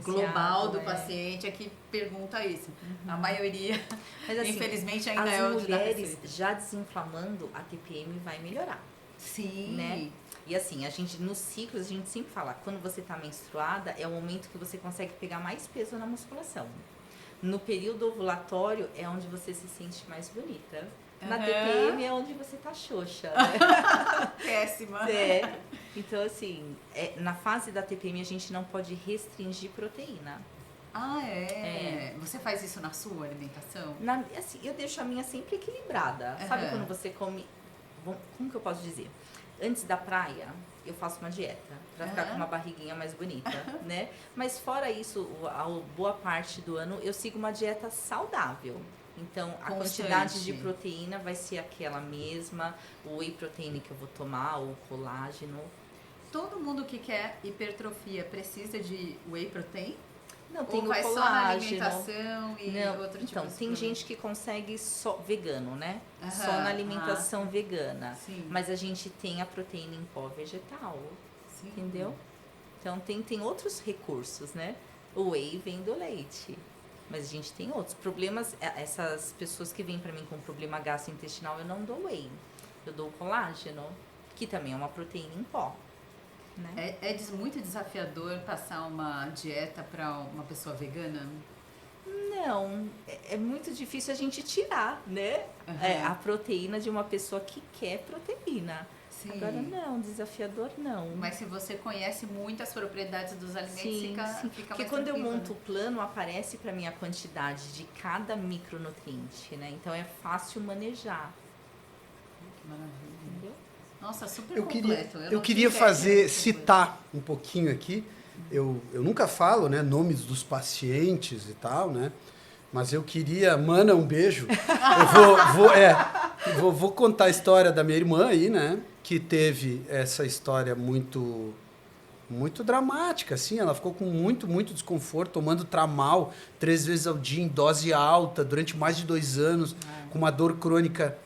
B: global do paciente é que pergunta isso. A maioria, mas, assim, infelizmente, ainda é
C: o de dar receita. As mulheres já desinflamando, a TPM vai melhorar.
B: Sim.
C: Né? E assim, nos ciclos, a gente sempre fala, quando você está menstruada, é o momento que você consegue pegar mais peso na musculação. No período ovulatório, é onde você se sente mais bonita. Na TPM é onde você tá xoxa, né?
B: Péssima.
C: Então, assim, na fase da TPM a gente não pode restringir proteína.
B: Você faz isso na sua alimentação?
C: Assim, eu deixo a minha sempre equilibrada. Sabe quando você come... Como que eu posso dizer? Antes da praia, eu faço uma dieta pra ficar com uma barriguinha mais bonita, né? Mas fora isso, a boa parte do ano, eu sigo uma dieta saudável. Então, a quantidade de proteína vai ser aquela mesma, o whey protein que eu vou tomar, o colágeno.
B: Todo mundo que quer hipertrofia precisa de whey protein?
C: Não, tem
B: ou vai
C: colágeno.
B: Só na alimentação e outro tipo
C: então,
B: de
C: tem gente que consegue só vegano, né? Só na alimentação vegana.
B: Sim.
C: Mas a gente tem a proteína em pó vegetal, entendeu? Então, tem outros recursos, né? O whey vem do leite. Mas a gente tem outros problemas. Essas pessoas que vêm pra mim com problema gastrointestinal, eu não dou whey. Eu dou colágeno, que também é uma proteína em pó. Né?
B: É muito desafiador passar uma dieta para uma pessoa vegana?
C: Não, é muito difícil a gente tirar, né? A proteína de uma pessoa que quer proteína.
B: Sim.
C: Agora não, desafiador não.
B: Mas se você conhece muitas propriedades dos alimentos, fica
C: Porque
B: mais
C: quando eu
B: tranquilo,
C: monto o plano, aparece para mim a quantidade de cada micronutriente, né? Então é fácil manejar.
B: Que maravilha.
C: Entendeu?
B: Nossa, super
A: Eu queria,
B: completo.
A: eu
B: não
A: queria
B: tinha ideia
A: fazer,
B: disso.
A: citar um pouquinho aqui. Eu nunca falo, né, nomes dos pacientes e tal, né? Mas eu queria, Mana, um beijo. Eu vou contar a história da minha irmã aí, né? Que teve essa história muito dramática, assim. Ela ficou com muito desconforto, tomando Tramal 3 vezes ao dia em dose alta durante mais de 2 anos, com uma dor crônica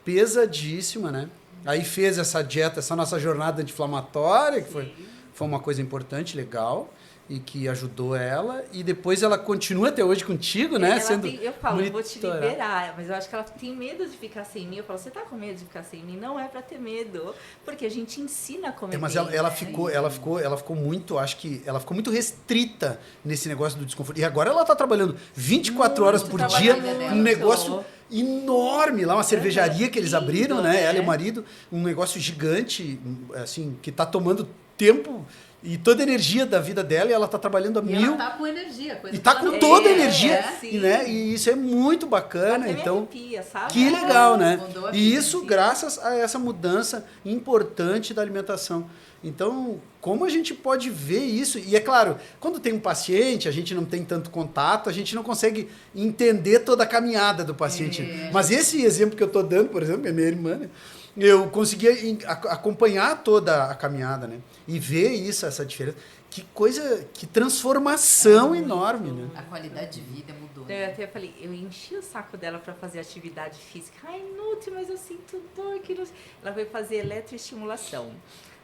A: pesadíssima, né? Aí fez essa dieta, essa nossa jornada anti-inflamatória, que foi uma coisa importante, legal, e que ajudou ela. E depois ela continua até hoje contigo, né?
C: Eu falo, eu vou te
A: monitorada.
C: liberar, mas eu acho que ela tem medo de ficar sem mim. Eu falo, você tá com medo de ficar sem mim? Não é pra ter medo, porque a gente ensina a comer
A: Mas
C: bem,
A: ela
C: né?
A: ficou muito, acho que ela ficou muito restrita nesse negócio do desconforto. E agora ela tá trabalhando 24 horas por dia,
B: trabalhando,
A: um negócio enorme lá, uma cervejaria que eles abriram, né? Ela e o marido, um negócio gigante, assim, que tá tomando tempo e toda a energia da vida dela, e ela tá trabalhando a
B: E
A: mil.
B: ela tá com energia. Coisa
A: E tá
B: que
A: com
B: ela não
A: toda a
B: tem,
A: energia,
C: sim.
A: né? E isso é muito bacana,
C: Até me
A: então...
C: arrepia, sabe?
A: Que legal, né?
B: mudou a
A: E
B: vida,
A: isso
B: sim.
A: graças a essa mudança importante da alimentação. Então, como a gente pode ver isso? E é claro, quando tem um paciente, a gente não tem tanto contato, a gente não consegue entender toda a caminhada do paciente. Mas esse exemplo que eu estou dando, por exemplo, é minha irmã, né? Eu conseguia acompanhar toda a caminhada, né? E ver isso, essa diferença. Que coisa, que transformação enorme, né?
B: A qualidade de vida mudou.
C: Eu até falei, eu enchi o saco dela pra fazer atividade física. Ai, Nutri, mas eu sinto dor. Que não... Ela foi fazer eletroestimulação.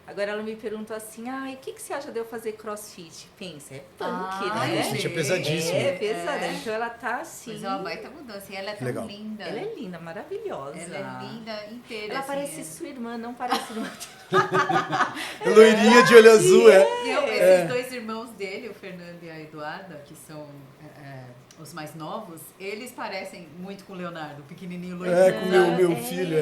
C: Agora ela me perguntou assim, o que você acha de eu fazer crossfit? Pensa, é punk, né?
A: Crossfit é pesadíssimo.
C: É pesada. Então ela tá assim...
B: Mas é uma baita mudança. E ela é tão
A: Legal.
B: linda.
C: Ela é linda, maravilhosa.
B: Ela é linda inteira.
C: Ela
B: assim,
C: parece sua irmã, não parece...
A: Loirinha de olho azul,
B: E esses dois irmãos dele, o Fernando e a Eduarda, que são os mais novos, eles parecem muito com o Leonardo, o pequenininho loirinho.
A: com o meu filho,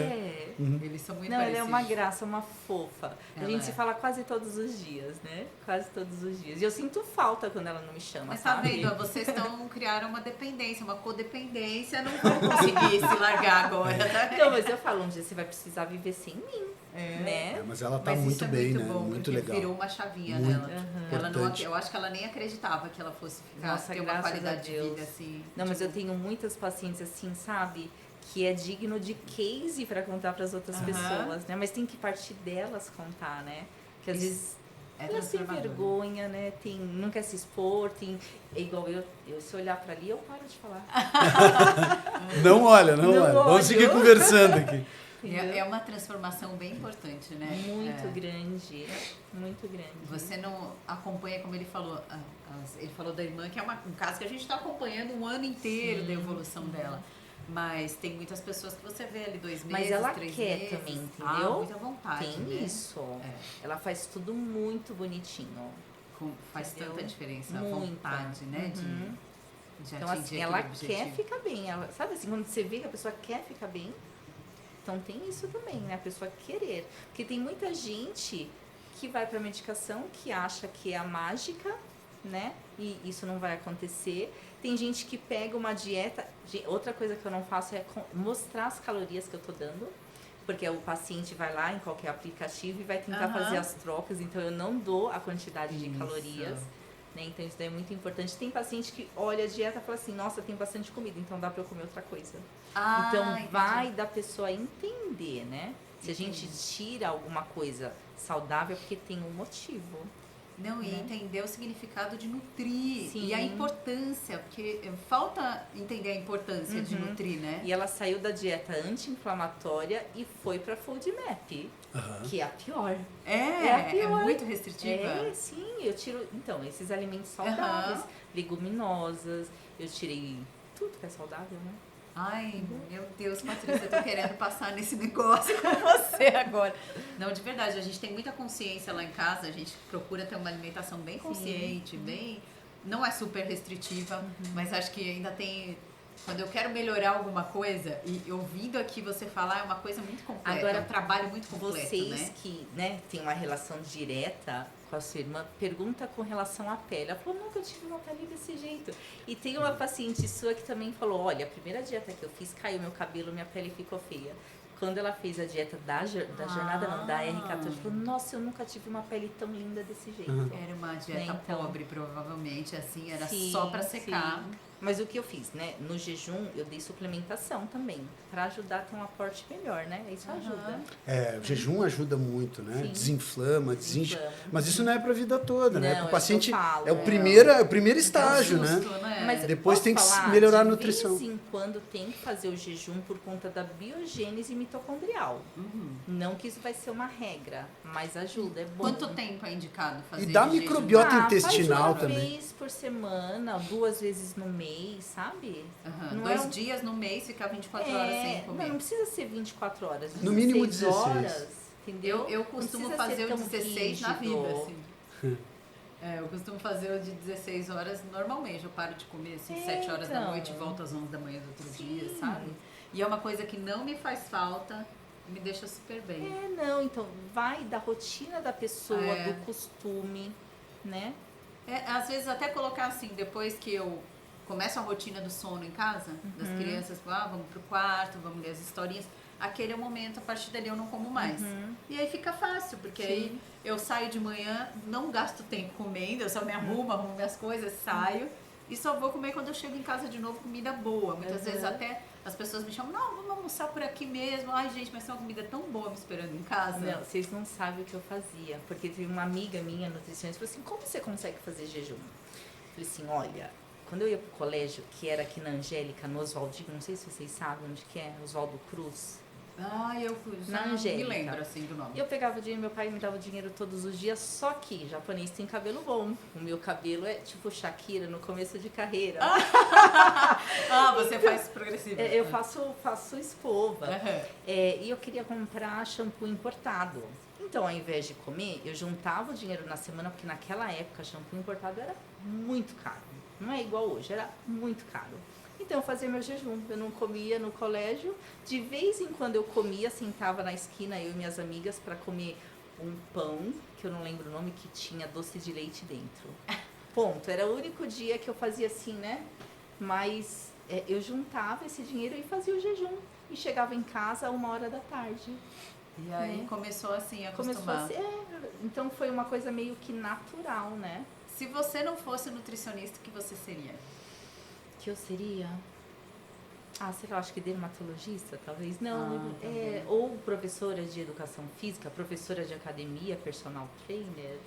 B: Eles são muito
C: Não,
B: parecidos.
C: ela é uma graça, uma fofa. A
B: Ela
C: gente se
B: é.
C: fala quase todos os dias, né? Quase todos os dias. E eu sinto falta quando ela não me chama,
B: Mas tá
C: sabe?
B: vendo? Vocês criaram uma dependência, uma codependência, não vão conseguir se largar agora, tá vendo?
C: Não, mas eu falo, um dia você vai precisar viver sem mim, né?
A: Mas ela tá
B: Mas
A: muito
B: isso é
A: bem,
B: muito
A: né?
B: bom,
A: Muito
B: porque
A: legal.
B: virou uma chavinha
A: Muito
B: nela. Ela não,
A: importante.
B: eu acho que ela nem acreditava que ela fosse ficar,
C: Nossa,
B: ter uma
C: graças
B: qualidade
C: a
B: de
C: Deus.
B: vida assim.
C: Não, mas
B: tipo,
C: eu tenho muitas pacientes assim, sabe? Que é digno de case para contar para as outras
B: Aham.
C: pessoas, né? Mas tem que partir delas contar, né? Que às
B: Isso
C: vezes
B: é
C: elas têm
B: transformador.
C: vergonha, né? Não quer se expor, é igual eu, se olhar para ali, eu paro de falar.
A: Não olha, não
C: Não
A: olha. Vamos
C: olho.
A: seguir conversando aqui.
B: É uma transformação bem importante, né?
C: Muito
B: É.
C: grande, muito grande.
B: Você não acompanha, como ele falou, ele falou da irmã, que é um caso que a gente está acompanhando um ano inteiro da evolução dela. Mas tem muitas pessoas que você vê ali 2 meses,
C: Mas ela
B: 3
C: quer
B: meses.
C: também, entendeu?
B: Muita vontade,
C: Tem
B: né?
C: isso.
B: É.
C: Ela faz tudo muito bonitinho.
B: Faz
C: Entendeu?
B: tanta diferença, a
C: Muita.
B: vontade, né?
C: Uhum.
B: De
C: Então,
B: atingir
C: assim, ela
B: aquele
C: quer
B: objetivo.
C: ficar bem. Ela, sabe assim, quando você vê que a pessoa quer ficar bem, então tem isso também, né? A pessoa querer. Porque tem muita gente que vai pra medicação, que acha que é a mágica, né? E isso não vai acontecer. Tem gente que pega uma dieta. Outra coisa que eu não faço é mostrar as calorias que eu tô dando. Porque o paciente vai lá em qualquer aplicativo e vai tentar
B: Aham.
C: fazer as trocas. Então eu não dou a quantidade de
B: Isso.
C: calorias. Né? Então isso daí é muito importante. Tem paciente que olha a dieta e fala assim, nossa, tem bastante comida, então dá pra eu comer outra coisa. Então
B: entendi.
C: vai da pessoa entender, né? Se a gente tira alguma coisa saudável é porque tem um motivo.
B: Não, e entender o significado de nutrir.
C: Sim.
B: E a importância, porque falta entender a importância de nutrir, né?
C: E ela saiu da dieta anti-inflamatória e foi pra Food Map, que é a pior.
B: É
C: a pior.
B: muito restritiva.
C: É, sim, eu tiro, então, esses alimentos saudáveis, leguminosas, eu tirei tudo que é saudável, né?
B: Ai, meu Deus, Patrícia, eu tô querendo passar nesse negócio com você agora. Não, de verdade, a gente tem muita consciência lá em casa, a gente procura ter uma alimentação bem consciente, bem não é super restritiva, mas acho que ainda tem... Quando eu quero melhorar alguma coisa, e ouvindo aqui você falar, é uma coisa muito completa,
C: Agora,
B: é um trabalho muito completo,
C: vocês
B: né?
C: que, né, tem uma relação direta com a sua irmã, pergunta com relação à pele. Ela falou, nunca tive uma pele desse jeito. E tem uma paciente sua que também falou, olha, a primeira dieta que eu fiz, caiu meu cabelo, minha pele ficou feia. Quando ela fez a dieta da jornada, não, da R14, falou, nossa, eu nunca tive uma pele tão linda desse jeito.
B: Era uma dieta
C: Né, então,
B: pobre, provavelmente, assim, era
C: sim,
B: só pra secar.
C: sim. Mas o que eu fiz, né? No jejum, eu dei suplementação também, pra ajudar a ter um aporte melhor, né? Isso ajuda.
A: O jejum ajuda muito, né?
C: Sim.
A: Desinflama.
C: Desinflama.
A: Mas isso não é para a vida toda, né?
C: Não,
A: Para o
C: é
A: paciente
C: o que eu falo,
A: é o primeiro estágio,
B: É um
A: né?
B: susto, né?
C: Mas
A: Depois
C: posso
A: tem que
C: falar,
A: melhorar a nutrição.
C: De vez em quando tem que fazer o jejum por conta da biogênese mitocondrial. Não que isso vai ser uma regra, mas ajuda, é bom.
B: Quanto tempo é indicado fazer
A: E dá
B: de jejum?
A: microbiota intestinal
C: faz uma
A: também.
C: vez por semana, 2 vezes no mês, sabe?
B: Aham,
C: Não
B: 2
C: é um-
B: dias no mês, ficar 24 horas sem comer.
C: não precisa ser 24 horas.
A: No mínimo
C: 16
A: 16.
C: horas, entendeu?
B: Eu
C: Não
B: costumo
C: precisa ser
B: fazer o
C: tão
B: 16 na
C: rígido.
B: vida, assim. Eu costumo fazer o de 16 horas normalmente. Eu paro de comer assim, 7 horas da
C: então.
B: noite e volto às 11 da manhã do outro
C: Sim.
B: dia, sabe? E é uma coisa que não me faz falta e me deixa super bem.
C: Não, então vai da rotina da pessoa,
B: É.
C: do costume, né?
B: Às vezes até colocar assim, depois que eu começo a rotina do sono em casa, das crianças, vamos pro quarto, vamos ler as historinhas, aquele é o momento, a partir dali eu não como mais. E aí fica fácil, porque aí eu saio de manhã, não gasto tempo comendo, eu só me arrumo minhas coisas, saio e só vou comer quando eu chego em casa de novo comida boa. Muitas vezes até as pessoas me chamam, não, vamos almoçar por aqui mesmo. Ai, gente, mas tem uma comida tão boa me esperando em casa.
C: Não, vocês não sabem o que eu fazia. Porque teve uma amiga minha, nutricionista, falou assim, como você consegue fazer jejum? Eu falei assim, olha, quando eu ia pro colégio, que era aqui na Angélica, no Oswaldinho, não sei se vocês sabem onde que é, Oswaldo Cruz.
B: Eu
C: Na
B: já não me
C: Angélica.
B: lembro assim do nome.
C: Eu pegava o dinheiro, meu pai me dava o dinheiro todos os dias, só que japonês tem cabelo bom. O meu cabelo é tipo Shakira no começo de carreira.
B: Você faz progressivo.
C: Eu faço escova.
B: Aham.
C: E eu queria comprar shampoo importado. Então, ao invés de comer, eu juntava o dinheiro na semana, porque naquela época shampoo importado era muito caro. Não é igual hoje, era muito caro. Então, eu fazia meu jejum. Eu não comia no colégio. De vez em quando eu comia, sentava na esquina, eu e minhas amigas, para comer um pão, que eu não lembro o nome, que tinha doce de leite dentro. Ponto. Era o único dia que eu fazia assim, né? Mas eu juntava esse dinheiro e fazia o jejum. E chegava em casa a 1h da tarde.
B: E aí começou assim a acostumar.
C: Então foi uma coisa meio que natural, né?
B: Se você não fosse nutricionista, o que você seria?
C: Que eu seria... sei lá, acho que dermatologista, talvez. Não,
B: talvez.
C: ou professora de educação física, professora de academia, personal trainer.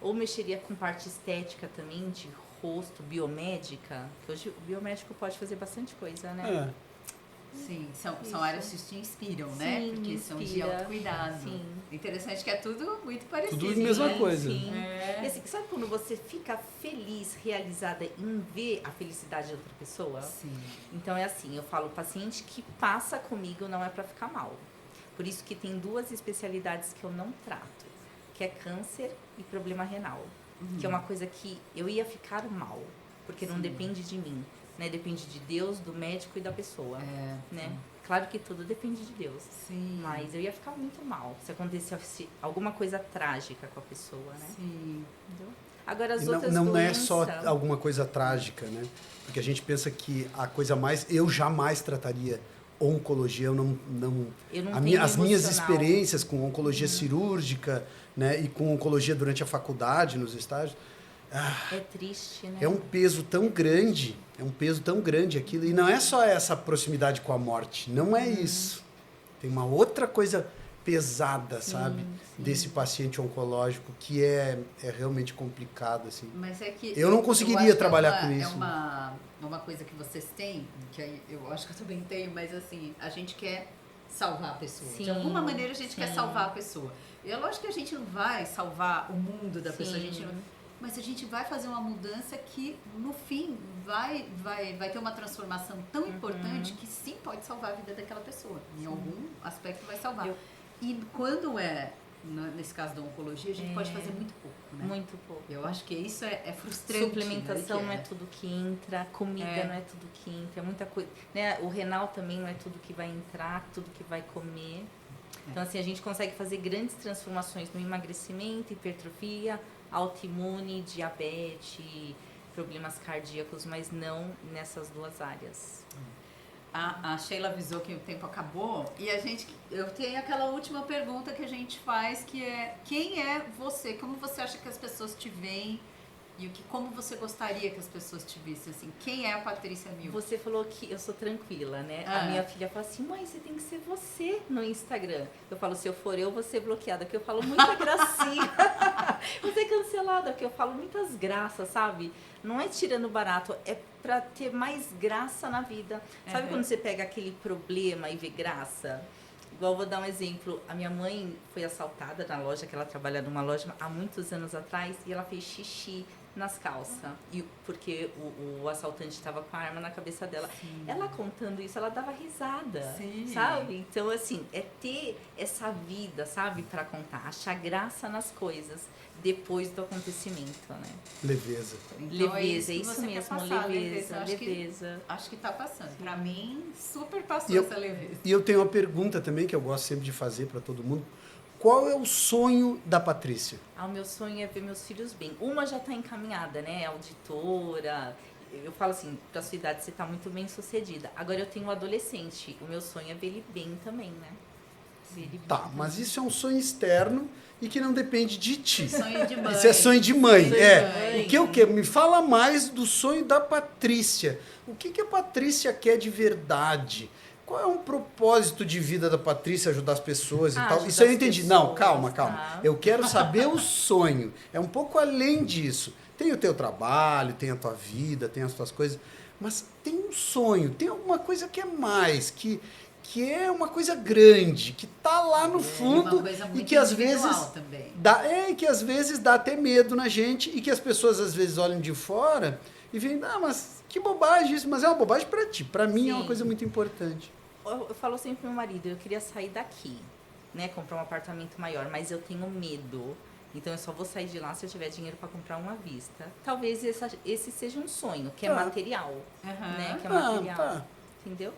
C: Ou mexeria com parte estética também, de rosto, biomédica. Que hoje o biomédico pode fazer bastante coisa, né?
B: Sim, são
C: Isso.
B: áreas que te inspiram, né?
C: Sim,
B: Porque
C: me
B: são de
C: inspira.
B: autocuidado.
C: Sim.
B: Interessante que é tudo muito parecido.
A: Tudo a mesma
B: né?
A: coisa.
C: Sim.
B: É.
C: E assim, sabe quando você fica feliz, realizada em ver a felicidade de outra pessoa?
B: Sim.
C: Então é assim, eu falo, o paciente que passa comigo não é para ficar mal. Por isso que tem 2 especialidades que eu não trato, que é câncer e problema renal. Que é uma coisa que eu ia ficar mal, porque não depende de mim, né? Depende de Deus, do médico e da pessoa, né? Claro que tudo depende de Deus.
B: Sim.
C: Mas eu ia ficar muito mal se acontecesse alguma coisa trágica com a pessoa, né?
B: Sim.
C: Entendeu? Agora as
A: E
C: outras
A: não é
C: doenças...
A: só alguma coisa trágica, né? Porque a gente pensa que a coisa mais... Eu jamais trataria oncologia, eu não as minhas
C: emocional.
A: experiências com oncologia cirúrgica, né? E com oncologia durante a faculdade, nos estágios,
C: É triste, né?
A: é um peso tão grande aquilo. E não é só essa proximidade com a morte, não é isso. Tem uma outra coisa pesada, sabe?
C: sim.
A: Desse paciente oncológico que é realmente complicado, assim.
B: Mas é que
A: Eu não conseguiria
B: acho que
A: trabalhar com
B: É
A: isso.
B: uma coisa que vocês têm, que aí eu acho que eu também tenho, mas assim, a gente quer salvar a pessoa. De
C: Sim,
B: alguma maneira a gente quer
C: sim.
B: salvar a pessoa. E é lógico que a gente não vai salvar o mundo da pessoa, a gente
C: Sim.
B: não, mas a gente vai fazer uma mudança que no fim vai ter uma transformação tão importante que sim pode salvar a vida daquela pessoa. Em algum aspecto vai salvar. E quando é nesse caso da oncologia, a gente pode fazer muito pouco, né?
C: Muito pouco.
B: Eu acho que isso é frustrante.
C: Suplementação não é tudo que entra, comida não é tudo que entra, é muita coisa. Né? O renal também não é tudo que vai entrar, tudo que vai comer. Então, assim, a gente consegue fazer grandes transformações no emagrecimento, hipertrofia, autoimune, diabetes, problemas cardíacos, mas não nessas duas áreas.
B: A Sheila avisou que o tempo acabou e eu tenho aquela última pergunta que a gente faz, que é: quem é você? Como você acha que as pessoas te veem e como você gostaria que as pessoas te vissem? Assim, quem é a Patrícia Milk?
C: Você falou que eu sou tranquila, né? A minha filha fala assim: mãe, você tem que ser você no Instagram. Eu falo: se eu for eu, vou ser bloqueada, porque eu falo muita gracinha. Vou ser cancelada, porque eu falo muitas graças, sabe? Não é tirando barato, é pra ter mais graça na vida. Sabe quando você pega aquele problema e vê graça? Igual, vou dar um exemplo. A minha mãe foi assaltada na loja, que ela trabalha numa loja há muitos anos atrás, e ela fez xixi nas calças, porque o assaltante estava com a arma na cabeça dela. Sim. Ela contando isso, ela dava risada, sabe? Então, assim, é ter essa vida, sabe, para contar, achar graça nas coisas depois do acontecimento, né?
A: Leveza.
B: Então,
C: leveza, é isso mesmo, leveza.
B: Acho que tá passando. Para mim, super passou essa leveza.
A: E eu tenho uma pergunta também que eu gosto sempre de fazer para todo mundo. Qual é o sonho da Patrícia?
C: O meu sonho é ver meus filhos bem. Uma já está encaminhada, né? Auditora. Eu falo assim, para sua idade você está muito bem sucedida. Agora eu tenho um adolescente. O meu sonho é ver ele bem também, né? Ver ele
A: tá,
C: bem
A: mas isso é um sonho externo e que não depende de ti.
B: Sonho de mãe.
A: Isso é sonho de mãe.
C: Sonho de mãe.
A: O que eu quero? Me fala mais do sonho da Patrícia. O que a Patrícia quer de verdade? Qual é um propósito de vida da Patrícia, ajudar as pessoas e tal? Isso eu entendi. Não, calma.
C: Tá.
A: Eu quero saber o sonho. É um pouco além disso. Tem o teu trabalho, tem a tua vida, tem as tuas coisas. Mas tem um sonho, tem alguma coisa que é mais, que é uma coisa grande, que tá lá no fundo
B: uma coisa muito
A: e que às vezes
B: também.
A: que às vezes dá até medo na gente e que as pessoas às vezes olham de fora e veem, mas que bobagem isso, mas é uma bobagem para ti. Para mim é uma coisa muito importante.
C: Eu falo sempre pro meu marido, eu queria sair daqui, né, comprar um apartamento maior, mas eu tenho medo. Então eu só vou sair de lá se eu tiver dinheiro para comprar uma à vista. Talvez esse seja um sonho, que é material, né, que é material. Entendeu?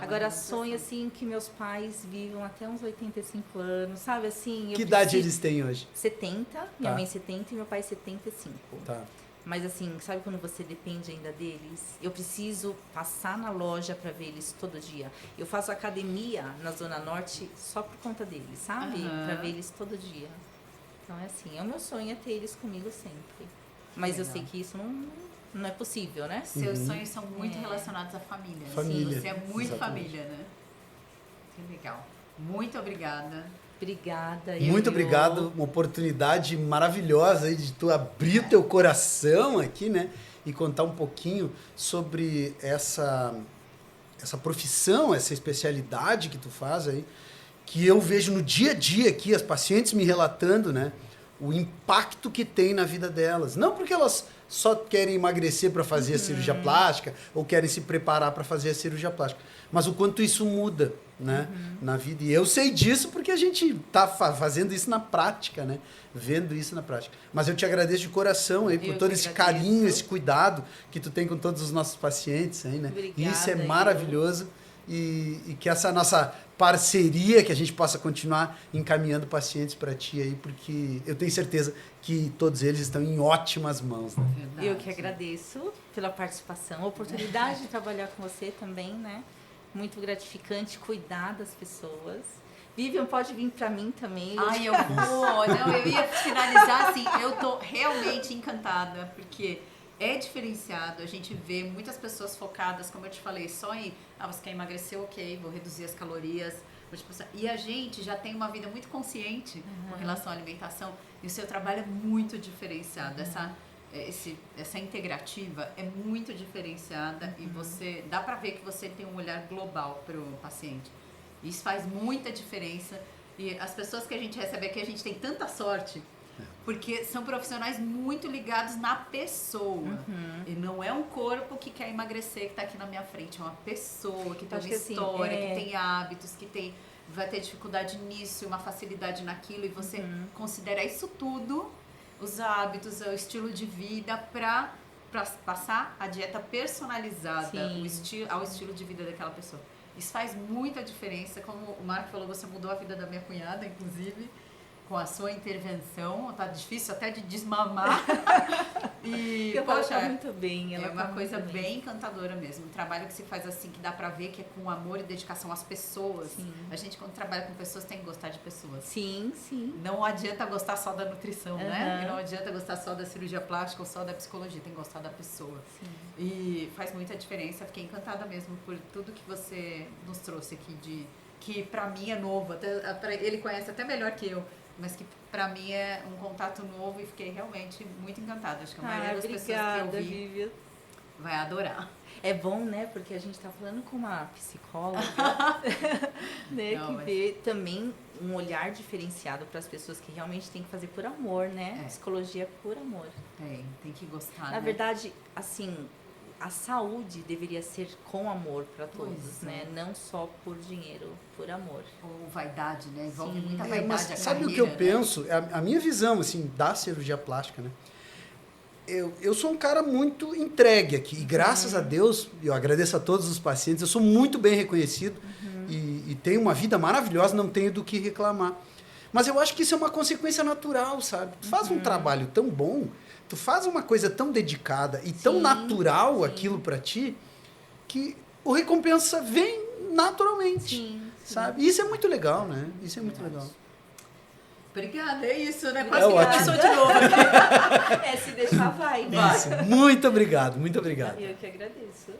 C: Agora, sonho, assim, que meus pais vivam até uns 85 anos, sabe? Assim,
A: que idade eles têm hoje?
C: 70, minha mãe 70 e meu pai 75.
A: Tá.
C: Mas, assim, sabe quando você depende ainda deles? Eu preciso passar na loja para ver eles todo dia. Eu faço academia na Zona Norte só por conta deles, sabe? Para ver eles todo dia. Então, é assim, o meu sonho é ter eles comigo sempre. Mas eu sei que isso não é possível, né?
B: Seus sonhos são muito relacionados à família.
A: Família.
B: Você é muito
A: Exatamente.
B: família, né? Que legal. Muito obrigada.
C: Obrigada.
A: Muito obrigado. Uma oportunidade maravilhosa aí de tu abrir o teu coração aqui, né? E contar um pouquinho sobre essa profissão, essa especialidade que tu faz aí, que eu vejo no dia a dia aqui, as pacientes me relatando, né? O impacto que tem na vida delas. Não porque elas só querem emagrecer para fazer a cirurgia plástica ou querem se preparar para fazer a cirurgia plástica, mas o quanto isso muda, né, na vida. E eu sei disso porque a gente está fazendo isso na prática, né? Vendo isso na prática. Mas eu te agradeço de coração aí por todo esse carinho, esse cuidado que tu tem com todos os nossos pacientes aí, né?
C: Obrigada,
A: isso é maravilhoso. E que essa nossa parceria, que a gente possa continuar encaminhando pacientes para ti aí, porque eu tenho certeza que todos eles estão em ótimas mãos. Né?
C: Eu que agradeço pela participação, a oportunidade de trabalhar com você também, né? Muito gratificante cuidar das pessoas. Vivian, pode vir para mim também.
B: Ai, eu vou. Não, eu ia finalizar assim, eu tô realmente encantada, porque é diferenciado, a gente vê muitas pessoas focadas, como eu te falei, só em, você quer emagrecer, ok, vou reduzir as calorias, e a gente já tem uma vida muito consciente com relação à alimentação, e o seu trabalho é muito diferenciado, essa integrativa é muito diferenciada, e você, dá pra ver que você tem um olhar global pro paciente, isso faz muita diferença, e as pessoas que a gente recebe aqui, a gente tem tanta sorte, porque são profissionais muito ligados na pessoa. E não é um corpo que quer emagrecer que está aqui na minha frente. É uma pessoa que tem uma história, que tem hábitos, que tem vai ter dificuldade nisso, uma facilidade naquilo, e você considera isso tudo, os hábitos, o estilo de vida, para passar a dieta personalizada ao estilo de vida daquela pessoa. Isso faz muita diferença. Como o Marco falou, você mudou a vida da minha cunhada, inclusive, com a sua intervenção. Tá difícil até de desmamar. E,
C: ela tá muito bem.
B: Ela é uma coisa bem encantadora mesmo. Um trabalho que se faz assim, que dá pra ver que é com amor e dedicação às pessoas.
C: Sim.
B: A gente, quando trabalha com pessoas, tem que gostar de pessoas.
C: Sim, sim.
B: Não adianta gostar só da nutrição, né? E não adianta gostar só da cirurgia plástica ou só da psicologia. Tem que gostar da pessoa.
C: Sim.
B: E faz muita diferença. Fiquei encantada mesmo por tudo que você nos trouxe aqui, que pra mim é novo. Até, ele conhece até melhor que eu, mas que pra mim é um contato novo, e fiquei realmente muito encantada. Acho que a maioria das pessoas que eu vi
C: Vivian.
B: vai adorar.
C: É bom, né? Porque a gente tá falando com uma psicóloga, né?
B: Não,
C: que vê também um olhar diferenciado para as pessoas que realmente tem que fazer por amor, né? Psicologia é por amor.
B: Tem que gostar.
C: Na verdade, assim, a saúde deveria ser com amor para todos, né? Não só por dinheiro, por amor.
B: Ou vaidade, né? Envolve
C: Sim.
B: muita
A: É,
B: vaidade.
A: mas
B: a
A: sabe o que
B: carreira,
A: eu penso? A minha visão, assim, da cirurgia plástica, né? Eu sou um cara muito entregue aqui. E graças a Deus, eu agradeço a todos os pacientes, eu sou muito bem reconhecido e tenho uma vida maravilhosa, não tenho do que reclamar. Mas eu acho que isso é uma consequência natural, sabe? Tu faz um trabalho tão bom, tu faz uma coisa tão dedicada e tão natural aquilo pra ti, que o recompensa vem naturalmente, sabe? E isso é muito legal, né? Isso é muito legal.
B: Obrigada, é isso, né?
A: É
B: Quase que
A: ótimo.
B: começou de novo aqui.
C: Se deixar, vai, né?
A: Isso. Muito obrigado, muito obrigado.
C: Eu que agradeço.